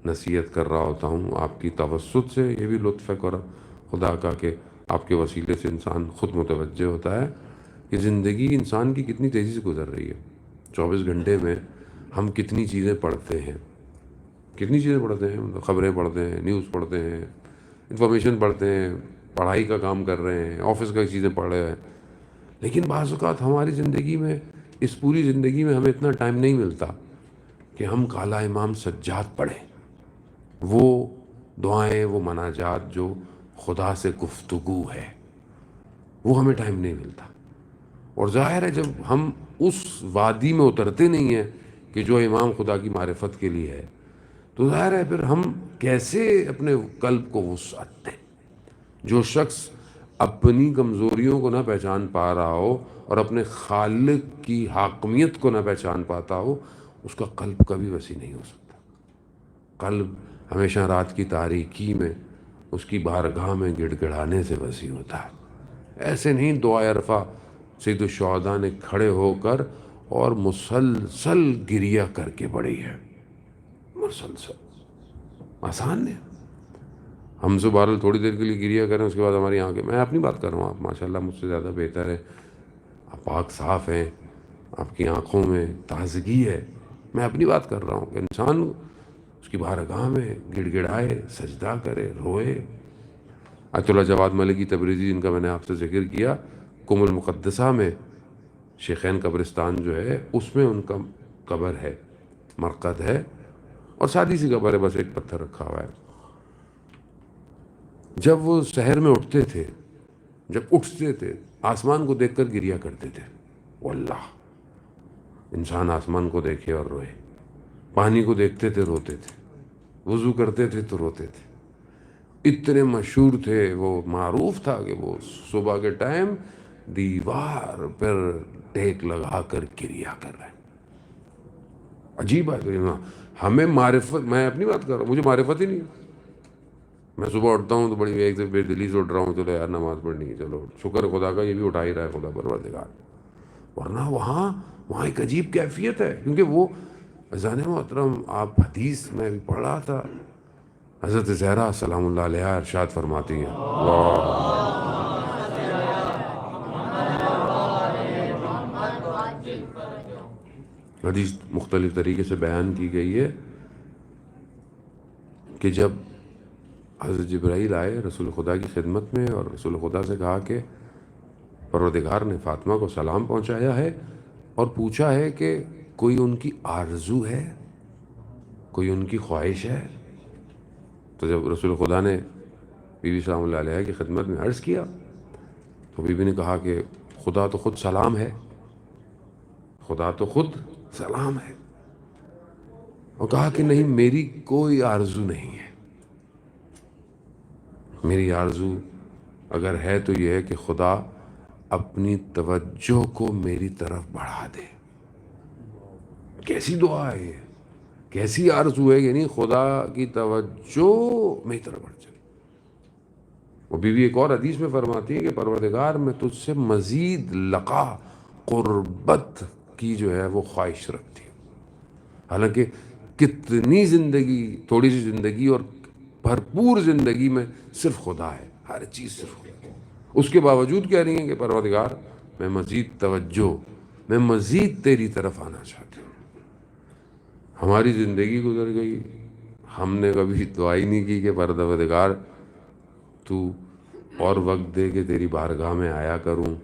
نصیحت کر رہا ہوتا ہوں، آپ کی توسط سے یہ بھی لطف ہے خدا کا کہ آپ کے وسیلے سے انسان خود متوجہ ہوتا ہے کہ زندگی انسان کی کتنی تیزی سے گزر رہی ہے۔ 24 گھنٹے میں ہم کتنی چیزیں پڑھتے ہیں، خبریں پڑھتے ہیں، نیوز پڑھتے ہیں، انفارمیشن پڑھتے ہیں، پڑھائی کا کام کر رہے ہیں، آفس کا چیزیں پڑھ رہے ہیں، لیکن بعض اوقات ہماری زندگی میں، اس پوری زندگی میں ہمیں اتنا ٹائم نہیں ملتا کہ ہم کالا امام سجاد پڑھیں، وہ دعائیں، وہ مناجات جو خدا سے گفتگو ہے، وہ ہمیں ٹائم نہیں ملتا۔ اور ظاہر ہے جب ہم اس وادی میں اترتے نہیں ہیں کہ جو امام خدا کی معرفت کے لیے ہے، تو ظاہر ہے پھر ہم کیسے اپنے قلب کو وسعت دیں۔ جو شخص اپنی کمزوریوں کو نہ پہچان پا رہا ہو اور اپنے خالق کی حاکمیت کو نہ پہچان پاتا ہو، اس کا قلب کبھی وسیع نہیں ہو سکتا۔ قلب ہمیشہ رات کی تاریکی میں اس کی بارگاہ میں گڑ گڑانے سے وسیع ہوتا ہے۔ ایسے نہیں دعائے عرفہ سید الشہداء نے کھڑے ہو کر اور مسلسل گریہ کر کے پڑھی ہے، مسلسل، آسان ہے۔ ہم سے بہرحال تھوڑی دیر کے لیے گریہ کریں، اس کے بعد ہماری آنکھیں، میں اپنی بات کر رہا ہوں، آپ ماشاءاللہ مجھ سے زیادہ بہتر ہیں، آپ پاک صاف ہیں، آپ کی آنکھوں میں تازگی ہے، میں اپنی بات کر رہا ہوں کہ انسان اس کی بارگاہ میں گڑ گڑائے، سجدہ کرے، روئے۔ آیت اللہ جواد ملکی تبریزی جن کا میں نے آپ سے ذکر کیا، قم المقدسہ میں شیخین قبرستان جو ہے اس میں ان کا قبر ہے، مرقد ہے، اور سادی سی قبر ہے، بس ایک پتھر رکھا ہوا ہے۔ جب وہ سحر میں اٹھتے تھے، جب اٹھتے تھے آسمان کو دیکھ کر گریہ کرتے تھے، واللہ انسان آسمان کو دیکھے اور روئے، پانی کو دیکھتے تھے روتے تھے، وضو کرتے تھے تو روتے تھے، اتنے مشہور تھے، وہ معروف تھا کہ وہ صبح کے ٹائم دیوار پر ٹیک لگا کر کریا کر رہے ہیں۔ عجیب بات ہے، ہمیں معرفت، میں اپنی بات کر رہا ہوں، مجھے معرفت ہی نہیں ہے۔ میں صبح اٹھتا ہوں تو بڑی ایک سے بے دلی سے اٹھ رہا ہوں، چلو یار نماز پڑھنی ہے، چلو شکر ہے خدا کا، یہ بھی اٹھا ہی رہا ہے خدا پروردگار۔ ورنہ وہاں ایک عجیب کیفیت ہے، کیونکہ وہ عزیزان محترم، آپ حدیث میں بھی پڑھ رہا تھا، حضرت زہرا سلام اللہ علیہا ارشاد فرماتی ہیں، اللہ حدیث مختلف طریقے سے بیان کی گئی ہے کہ جب حضرت جبرائیل آئے رسول خدا کی خدمت میں اور رسول خدا سے کہا کہ پروردگار نے فاطمہ کو سلام پہنچایا ہے اور پوچھا ہے کہ کوئی ان کی آرزو ہے، کوئی ان کی خواہش ہے، تو جب رسول خدا نے بی بی سلام اللہ علیہ کی خدمت میں عرض کیا تو بی بی نے کہا کہ خدا تو خود سلام ہے، خدا تو خود سلام ہے، اور کہا کہ نہیں، میری کوئی آرزو نہیں ہے، میری آرزو اگر ہے تو یہ ہے کہ خدا اپنی توجہ کو میری طرف بڑھا دے۔ کیسی دعا ہے یہ، کیسی آرزو ہے، یعنی خدا کی توجہ میری طرف بڑھ جائے۔ وہ بیوی ایک اور حدیث میں فرماتی ہے کہ پروردگار میں تجھ سے مزید لقا قربت کی جو ہے وہ خواہش رکھتی ہے۔ حالانکہ کتنی زندگی، تھوڑی سی زندگی اور بھرپور زندگی میں صرف خدا ہے، ہر چیز صرف خدا ہے، اس کے باوجود کہہ رہی ہیں کہ پروردگار میں مزید توجہ، میں مزید تیری طرف آنا چاہتی ہوں۔ ہماری زندگی گزر گئی، ہم نے کبھی دعا ہی نہیں کی کہ پروردگار تو اور وقت دے کہ تیری بارگاہ میں آیا کروں،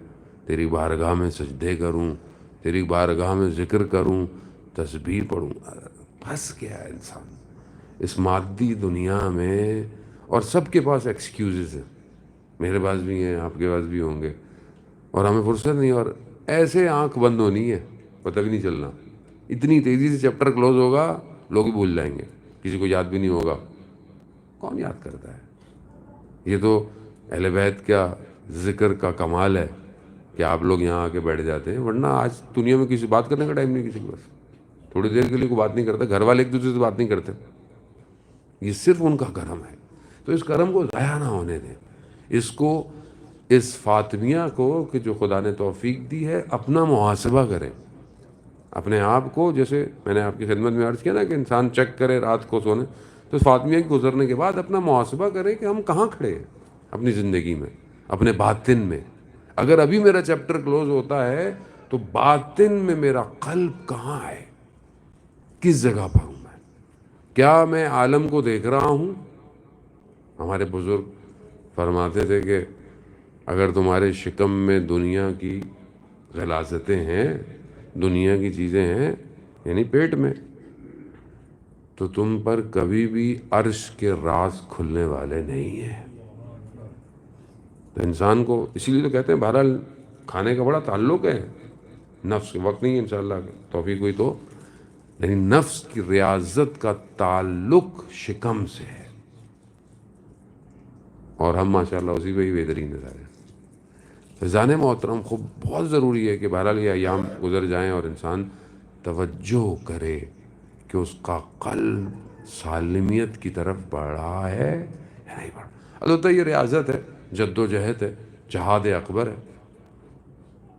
تیری بارگاہ میں سجدے کروں، تیری بارگاہ میں ذکر کروں، تسبیح پڑھوں۔ بس کیا ہے انسان اس مادی دنیا میں، اور سب کے پاس ایکسکیوزز ہیں، میرے پاس بھی ہیں، آپ کے پاس بھی ہوں گے، اور ہمیں فرصت نہیں، اور ایسے آنکھ بند ہونی ہے، پتہ بھی نہیں چلنا، اتنی تیزی سے چیپٹر کلوز ہوگا، لوگ ہی بھول جائیں گے، کسی کو یاد بھی نہیں ہوگا۔ کون یاد کرتا ہے؟ یہ تو اہل بیت کا ذکر کا کمال ہے کہ آپ لوگ یہاں آ کے بیٹھ جاتے ہیں، ورنہ آج دنیا میں کسی بات کرنے کا ٹائم نہیں کسی کے پاس، تھوڑی دیر کے لیے کوئی بات نہیں کرتا، گھر والے ایک دوسرے سے بات نہیں کرتے، یہ صرف ان کا کرم ہے۔ تو اس کرم کو ضائع نہ ہونے دیں، اس کو، اس فاطمیہ کو کہ جو خدا نے توفیق دی ہے، اپنا محاسبہ کریں، اپنے آپ کو، جیسے میں نے آپ کی خدمت میں عرض کیا نا کہ انسان چیک کرے رات کو سونے، تو فاطمیہ کے گزرنے کے بعد اپنا محاسبہ کریں کہ ہم کہاں کھڑے ہیں اپنی زندگی میں، اپنے باطن میں۔ اگر ابھی میرا چیپٹر کلوز ہوتا ہے تو باطن میں میرا قلب کہاں ہے، کس جگہ پر ہوں میں، کیا میں عالم کو دیکھ رہا ہوں؟ ہمارے بزرگ فرماتے تھے کہ اگر تمہارے شکم میں دنیا کی غلاظتیں ہیں، دنیا کی چیزیں ہیں، یعنی پیٹ میں، تو تم پر کبھی بھی عرش کے راز کھلنے والے نہیں ہیں۔ تو انسان کو اسی لیے تو کہتے ہیں بہرحال کھانے کا بڑا تعلق ہے نفس کے، وقت نہیں ہے انشاءاللہ توفیق ہوئی تو، لیکن نفس کی ریاضت کا تعلق شکم سے ہے، اور ہم ماشاءاللہ اسی پہ ہی بہترین ہے سارے۔ فضان محترم، خوب بہت ضروری ہے کہ بہرحال یہ ایام گزر جائیں اور انسان توجہ کرے کہ اس کا قلب سالمیت کی طرف بڑھا ہے یا نہیں بڑھا۔ البتہ یہ ریاضت ہے، جد و جہد ہے، جہاد اکبر ہے۔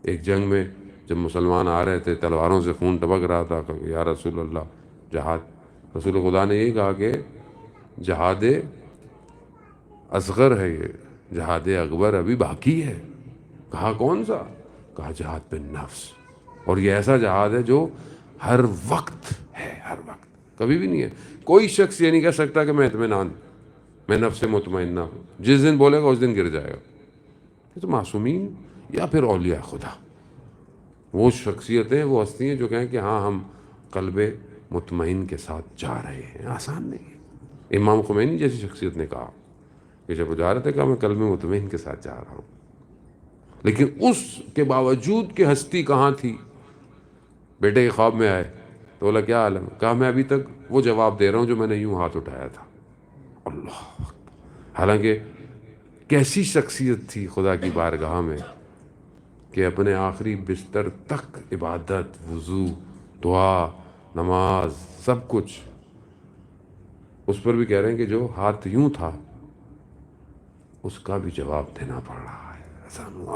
ایک جنگ میں جب مسلمان آ رہے تھے، تلواروں سے خون ٹپک رہا تھا، کہ یا رسول اللہ جہاد، رسول خدا نے یہی کہا کہ جہاد اصغر ہے، یہ جہاد اکبر ابھی باقی ہے۔ کہا کون سا؟ کہا جہاد پہ نفس، اور یہ ایسا جہاد ہے جو ہر وقت ہے، ہر وقت، کبھی بھی نہیں ہے۔ کوئی شخص یہ نہیں کہہ سکتا کہ میں اطمینان، میں نفس مطمئنہ ہوں، جس دن بولے گا اس دن گر جائے گا۔ یہ تو معصومین یا پھر اولیاء خدا، وہ شخصیتیں، وہ ہستیاں جو کہیں کہ ہاں ہم قلب مطمئن کے ساتھ جا رہے ہیں، آسان نہیں ہے۔ امام خمینی جیسی شخصیت نے کہا کہ جب وہ جا رہے تھے کہا میں قلب مطمئن کے ساتھ جا رہا ہوں، لیکن اس کے باوجود کہ ہستی کہاں تھی، بیٹے کے خواب میں آئے تو بولا کیا عالم، کہا میں ابھی تک وہ جواب دے رہا ہوں جو میں نے یوں ہاتھ اٹھایا تھا۔ اللہ، حالانکہ کیسی شخصیت تھی خدا کی بارگاہ میں کہ اپنے آخری بستر تک عبادت، وضو، دعا، نماز، سب کچھ اس پر بھی کہہ رہے ہیں کہ جو ہاتھ یوں تھا اس کا بھی جواب دینا پڑ رہا ہے۔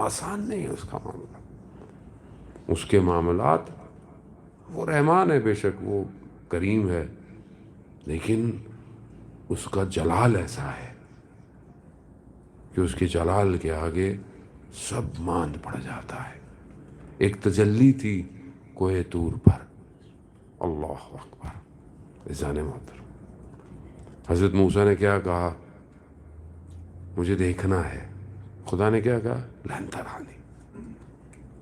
آسان نہیں ہے اس کا معاملہ، اس کے معاملات، وہ رحمان ہے بے شک، وہ کریم ہے، لیکن اس کا جلال ایسا ہے کہ اس کے جلال کے آگے سب ماند پڑ جاتا ہے۔ ایک تجلی تھی کوہ طور پر، اللہ اکبر، عزیزان محترم، حضرت موسیٰ نے کیا کہا؟ مجھے دیکھنا ہے۔ خدا نے کیا کہا؟ لن ترانی،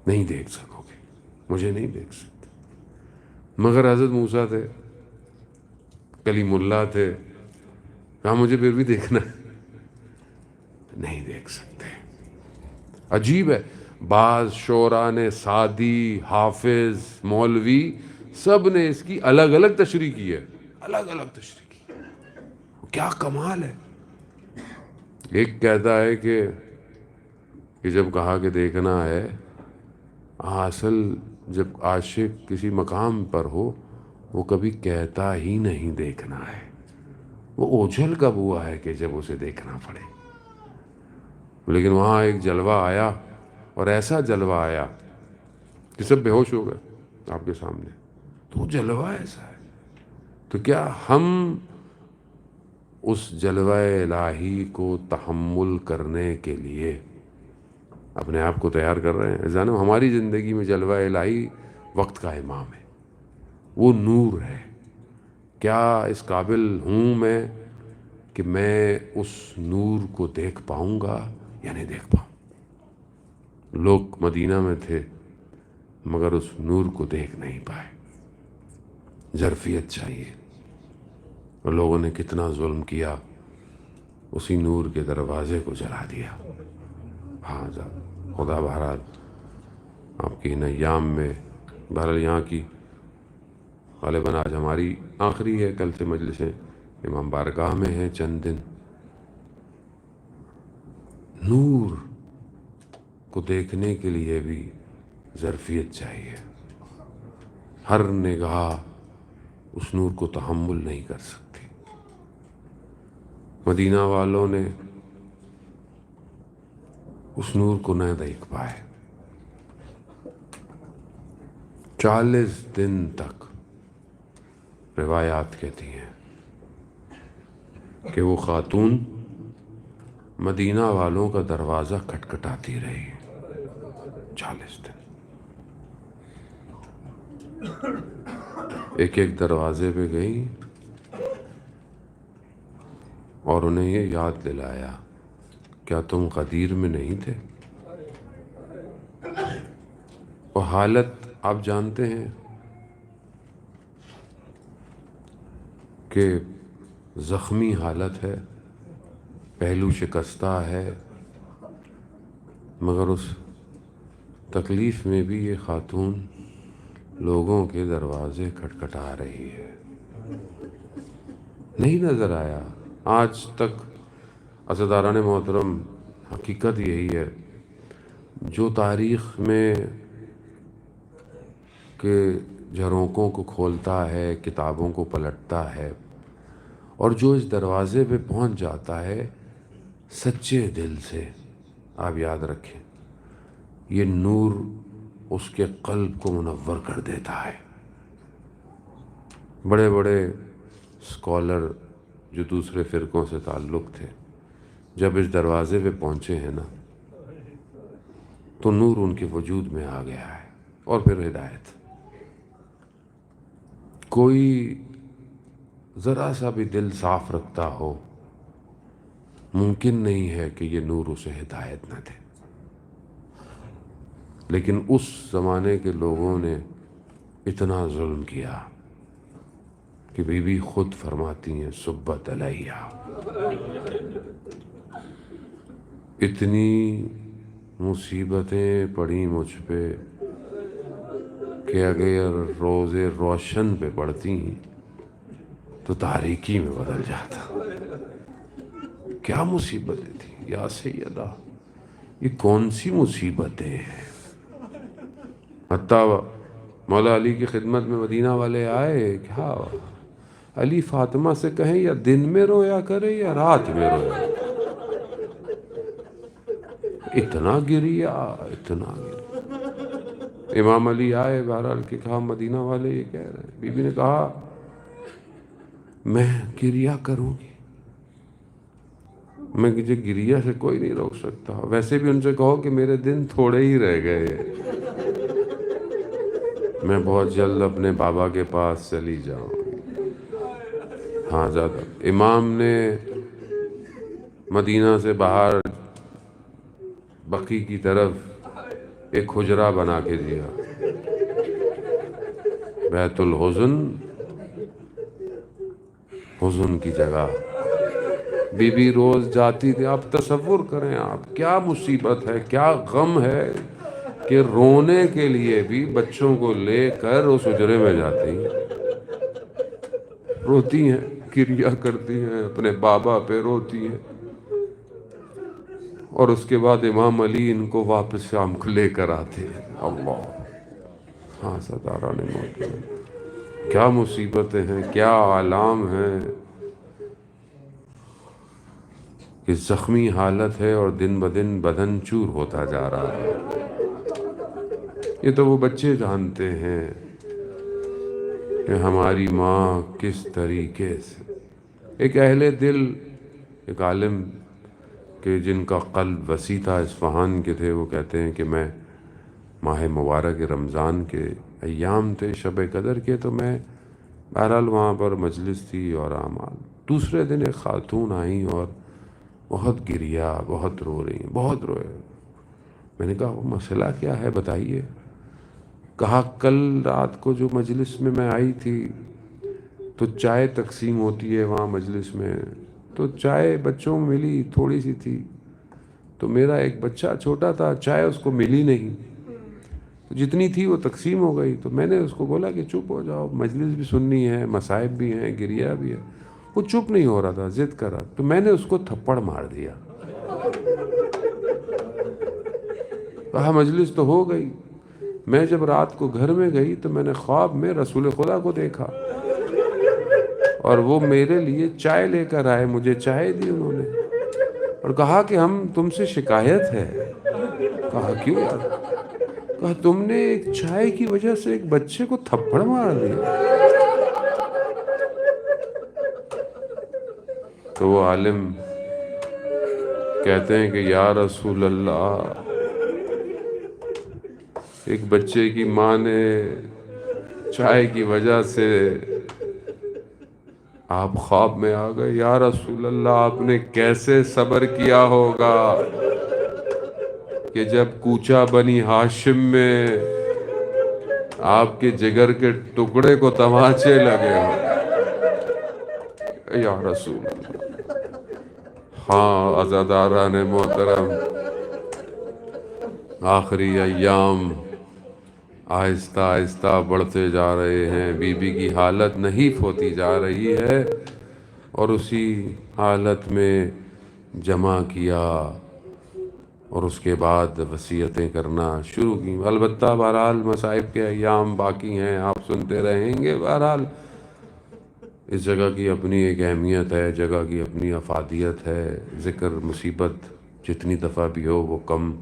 نہیں دیکھ سکو گے، مجھے نہیں دیکھ سکتے۔ مگر حضرت موسیٰ تھے، کلیم اللہ تھے، کہا مجھے پھر بھی دیکھنا ہے، نہیں دیکھ سکتے۔ عجیب ہے، بعض شعراء نے، سعدی، حافظ، مولوی، سب نے اس کی الگ الگ تشریح کی ہے، الگ الگ تشریح کی۔ کیا کمال ہے! ایک کہتا ہے کہ جب کہا کہ دیکھنا ہے، اصل جب عاشق کسی مقام پر ہو وہ کبھی کہتا ہی نہیں دیکھنا ہے، وہ اوجھل کب ہوا ہے کہ جب اسے دیکھنا پڑے۔ لیکن وہاں ایک جلوہ آیا، اور ایسا جلوہ آیا کہ سب بے ہوش ہو گئے آپ کے سامنے۔ تو جلوہ ایسا ہے، تو کیا ہم اس جلوہ الہی کو تحمل کرنے کے لیے اپنے آپ کو تیار کر رہے ہیں؟ جانو ہماری زندگی میں جلوہ الہی وقت کا امام ہے، وہ نور ہے۔ کیا اس قابل ہوں میں کہ میں اس نور کو دیکھ پاؤں گا یا نہیں دیکھ پاؤں؟ لوگ مدینہ میں تھے مگر اس نور کو دیکھ نہیں پائے۔ ظرفیت چاہیے، اور لوگوں نے کتنا ظلم کیا، اسی نور کے دروازے کو جلا دیا۔ ہاں خدا بہرحال آپ کی ان ایام میں، بہرحال یہاں کی غالباً آج ہماری آخری ہے، کل سے مجلسیں امام بارگاہ میں ہیں چند دن، نور کو دیکھنے کے لیے بھی ظرفیت چاہیے۔ ہر نگاہ اس نور کو تحمل نہیں کر سکتی۔ مدینہ والوں نے اس نور کو نہ دیکھ پائے، 40 دن تک روایات کہتی ہیں کہ وہ خاتون مدینہ والوں کا دروازہ کھٹکھٹاتی رہی 40 دن۔ ایک ایک دروازے پہ گئی اور انہیں یہ یاد دلایا، کیا تم غدیر میں نہیں تھے؟ اور حالت آپ جانتے ہیں کہ زخمی حالت ہے، پہلو شکستہ ہے، مگر اس تکلیف میں بھی یہ خاتون لوگوں کے دروازے کھٹکھٹا رہی ہے۔ نہیں نظر آیا آج تک۔ عزیزان محترم، حقیقت یہی ہے، جو تاریخ میں کہ جھروکوں کو کھولتا ہے، کتابوں کو پلٹتا ہے، اور جو اس دروازے پہ پہنچ جاتا ہے سچے دل سے، آپ یاد رکھیں یہ نور اس کے قلب کو منور کر دیتا ہے۔ بڑے بڑے اسکالر جو دوسرے فرقوں سے تعلق تھے، جب اس دروازے پہ پہنچے ہیں نا تو نور ان کے وجود میں آ گیا ہے، اور پھر ہدایت۔ کوئی ذرا سا بھی دل صاف رکھتا ہو، ممکن نہیں ہے کہ یہ نور اسے ہدایت نہ دے۔ لیکن اس زمانے کے لوگوں نے اتنا ظلم کیا کہ بی بی خود فرماتی ہیں سبت علیہ، اتنی مصیبتیں پڑیں مجھ پہ کہ اگر روز روشن پہ پڑتی تو تاریکی میں بدل جاتا۔ کیا مصیبتیں تھیں یا سیدہ، یہ کون سی مصیبتیں ہیں؟ حتیٰ مولا علی کی خدمت میں مدینہ والے آئے، کیا علی فاطمہ سے کہیں یا دن میں رویا کرے یا رات میں رویا، اتنا گریا اتنا گریا۔ امام علی آئے، بہرحال کہ کہا مدینہ والے یہ کہہ رہے ہیں۔ بی بی نے کہا میں گریا کروں گی، میں مجھے گریا سے کوئی نہیں روک سکتا، ویسے بھی ان سے کہو کہ میرے دن تھوڑے ہی رہ گئے، میں بہت جلد اپنے بابا کے پاس چلی جاؤں۔ ہاں زیادہ امام نے مدینہ سے باہر بقی کی طرف ایک حجرہ بنا کے دیا، بیت الحزن، حزن کی جگہ۔ بی بی روز جاتی تھی۔ آپ تصور کریں، آپ کیا مصیبت ہے، کیا غم ہے کہ رونے کے لیے بھی بچوں کو لے کر اس حجرے میں جاتی ہیں، روتی ہیں، گریہ کرتی ہیں، اپنے بابا پہ روتی ہیں، اور اس کے بعد امام علی ان کو واپس شام کو لے کر آتے ہیں۔ اللہ، ہاں سرداران محترم، کیا مصیبتیں ہیں، کیا آلام ہیں کہ زخمی حالت ہے اور دن بدن بدن چور ہوتا جا رہا ہے۔ یہ تو وہ بچے جانتے ہیں کہ ہماری ماں کس طریقے سے، ایک اہل دل، ایک عالم کہ جن کا قلب وسیع تھا، اصفہان کے تھے، وہ کہتے ہیں کہ میں ماہ مبارک رمضان کے ایام تھے، شب قدر کے، تو میں بہرحال وہاں پر مجلس تھی اور اعمال، دوسرے دن ایک خاتون آئیں اور بہت گریا، بہت رو رہی ہیں، بہت روئے۔ میں نے کہا وہ مسئلہ کیا ہے بتائیے؟ کہا کل رات کو جو مجلس میں آئی تھی تو چائے تقسیم ہوتی ہے وہاں مجلس میں، تو چائے بچوں میں ملی، تھوڑی سی تھی، تو میرا ایک بچہ چھوٹا تھا، چائے اس کو ملی نہیں، تو جتنی تھی وہ تقسیم ہو گئی۔ تو میں نے اس کو بولا کہ چپ ہو جاؤ، مجلس بھی سننی ہے، مصائب بھی ہیں، گریہ بھی ہے۔ وہ چپ نہیں ہو رہا تھا، ضد کر رہا، تو میں نے اس کو تھپڑ مار دیا۔ کہا مجلس تو ہو گئی، میں جب رات کو گھر میں گئی تو میں نے خواب میں رسول خدا کو دیکھا، اور وہ میرے لیے چائے لے کر آئے، مجھے چائے دی انہوں نے، اور کہا کہ ہم تم سے شکایت ہے۔ کہا کیوں یار؟ کہا تم نے ایک چائے کی وجہ سے ایک بچے کو تھپڑ مار دیا۔ تو وہ عالم کہتے ہیں کہ یا رسول اللہ، ایک بچے کی ماں نے چائے کی وجہ سے آپ خواب میں آ گئے، یا رسول اللہ آپ نے کیسے صبر کیا ہوگا کہ جب کوچہ بنی ہاشم میں آپ کے جگر کے ٹکڑے کو تماچے لگے ہو، یا رسول اللہ۔ ہاں عزاداران محترم، آخری ایام آہستہ آہستہ بڑھتے جا رہے ہیں، بی بی کی حالت نحیف ہوتی جا رہی ہے، اور اسی حالت میں جمع کیا اور اس کے بعد وصیتیں کرنا شروع کی۔ البتہ بہرحال مصائب کے ایام باقی ہیں، آپ سنتے رہیں گے۔ بہرحال اس جگہ کی اپنی ایک اہمیت ہے، جگہ کی اپنی افادیت ہے، ذکر مصیبت جتنی دفعہ بھی ہو وہ کم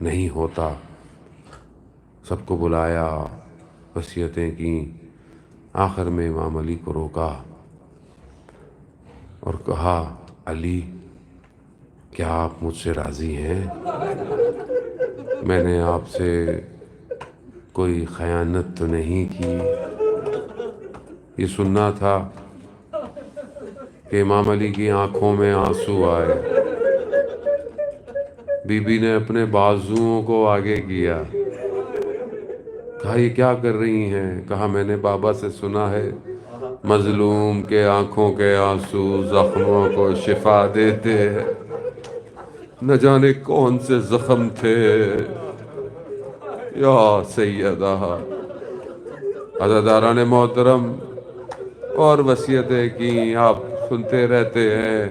نہیں ہوتا۔ سب کو بلایا، وصیتیں کیں، آخر میں امام علی کو روکا اور کہا علی کیا آپ مجھ سے راضی ہیں؟ میں نے آپ سے کوئی خیانت تو نہیں کی؟ یہ سننا تھا کہ امام علی کی آنکھوں میں آنسو آئے۔ بی بی نے اپنے بازوؤں کو آگے کیا، کہا یہ کیا کر رہی ہیں؟ کہا میں نے بابا سے سنا ہے مظلوم کے آنکھوں کے آنسو زخموں کو شفا دیتے ہیں، نہ جانے کون سے زخم تھے یا سیدہ۔ عزاداران محترم، اور وصیتیں کی، آپ سنتے رہتے ہیں،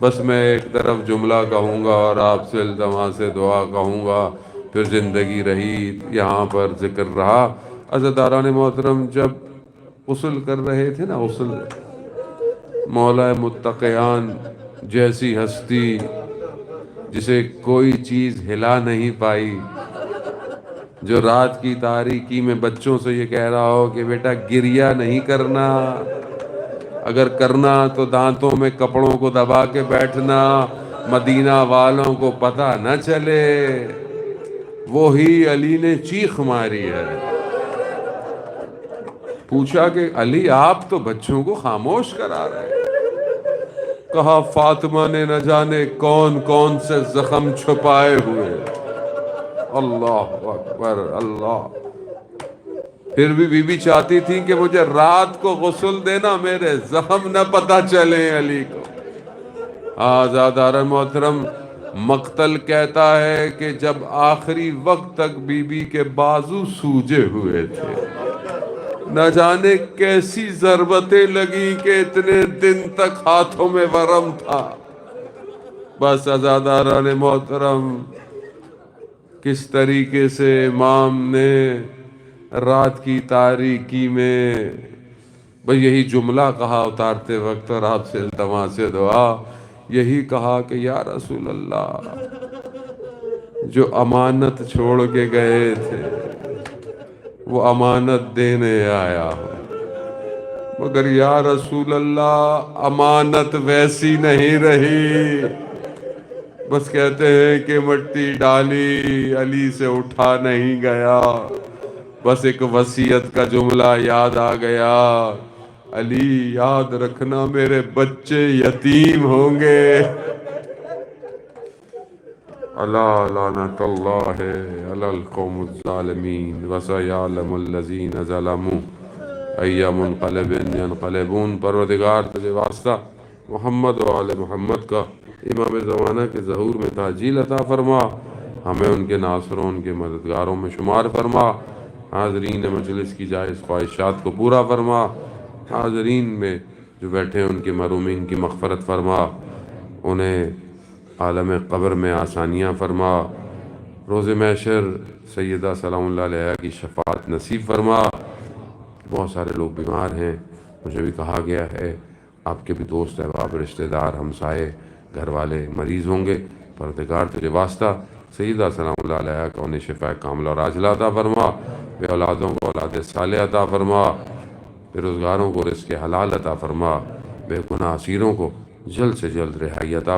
بس میں ایک طرف جملہ کہوں گا اور آپ سے التماس سے دعا کہوں گا، پھر زندگی رہی یہاں پر ذکر رہا۔ عزیزداران محترم، جب غسل کر رہے تھے نا، غسل، مولا متقیان جیسی ہستی جسے کوئی چیز ہلا نہیں پائی، جو رات کی تاریکی میں بچوں سے یہ کہہ رہا ہو کہ بیٹا گریہ نہیں کرنا، اگر کرنا تو دانتوں میں کپڑوں کو دبا کے بیٹھنا، مدینہ والوں کو پتہ نہ چلے، وہی علی نے چیخ ماری ہے۔ پوچھا کہ علی آپ تو بچوں کو خاموش کرا رہے ہیں۔ کہا فاطمہ نے نہ جانے کون کون سے زخم چھپائے ہوئے۔ اللہ اکبر اللہ۔ پھر بھی بی بی چاہتی تھی کہ مجھے رات کو غسل دینا، میرے زخم نہ پتہ چلیں علی کو۔ آزادار محترم، مقتل کہتا ہے کہ جب آخری وقت تک بی بی کے بازو سوجے ہوئے تھے، نہ جانے کیسی ضربتیں لگی کہ اتنے دن تک ہاتھوں میں ورم تھا۔ بس عزاداران محترم، کس طریقے سے امام نے رات کی تاریکی میں بس یہی جملہ کہا اتارتے وقت، اور آپ سے التماس سے دعا یہی کہا کہ یا رسول اللہ، جو امانت چھوڑ کے گئے تھے وہ امانت دینے آیا ہوں، مگر یا رسول اللہ امانت ویسی نہیں رہی۔ بس کہتے ہیں کہ مٹی ڈالی علی سے اٹھا نہیں گیا، بس ایک وصیت کا جملہ یاد آ گیا، علی یاد رکھنا میرے بچے یتیم ہوں گے۔ الا لعنت اللہ علی القوم الظالمین وسیعلم الذین ظلموا ای منقلب ینقلبون۔ پروردگار تجھے واسطہ محمد و آل محمد کا امام زمانہ کے ظہور میں تعجیل عطا فرما، ہمیں ان کے ناصروں ان کے مددگاروں میں شمار فرما، حاضرین مجلس کی جائز خواہشات کو پورا فرما، حاضرین میں جو بیٹھے ہیں ان کے محرومین کی مغفرت فرما، انہیں عالم قبر میں آسانیاں فرما، روز محشر سیدہ سلام اللہ علیہ کی شفاعت نصیب فرما۔ بہت سارے لوگ بیمار ہیں، مجھے بھی کہا گیا ہے آپ کے بھی دوست احباب رشتہ دار ہمسائے گھر والے مریض ہوں گے، پروردگار تجھے واسطہ سیدہ سلام اللہ علیہ کا انہیں شفاء کاملہ اور عاجلہ عطا فرما، بے اولادوں کو اولاد صالح عطا فرما، بے روزگاروں کو رزق حلال عطا فرما، بے گناہ اسیروں کو جلد سے جلد رہائی عطا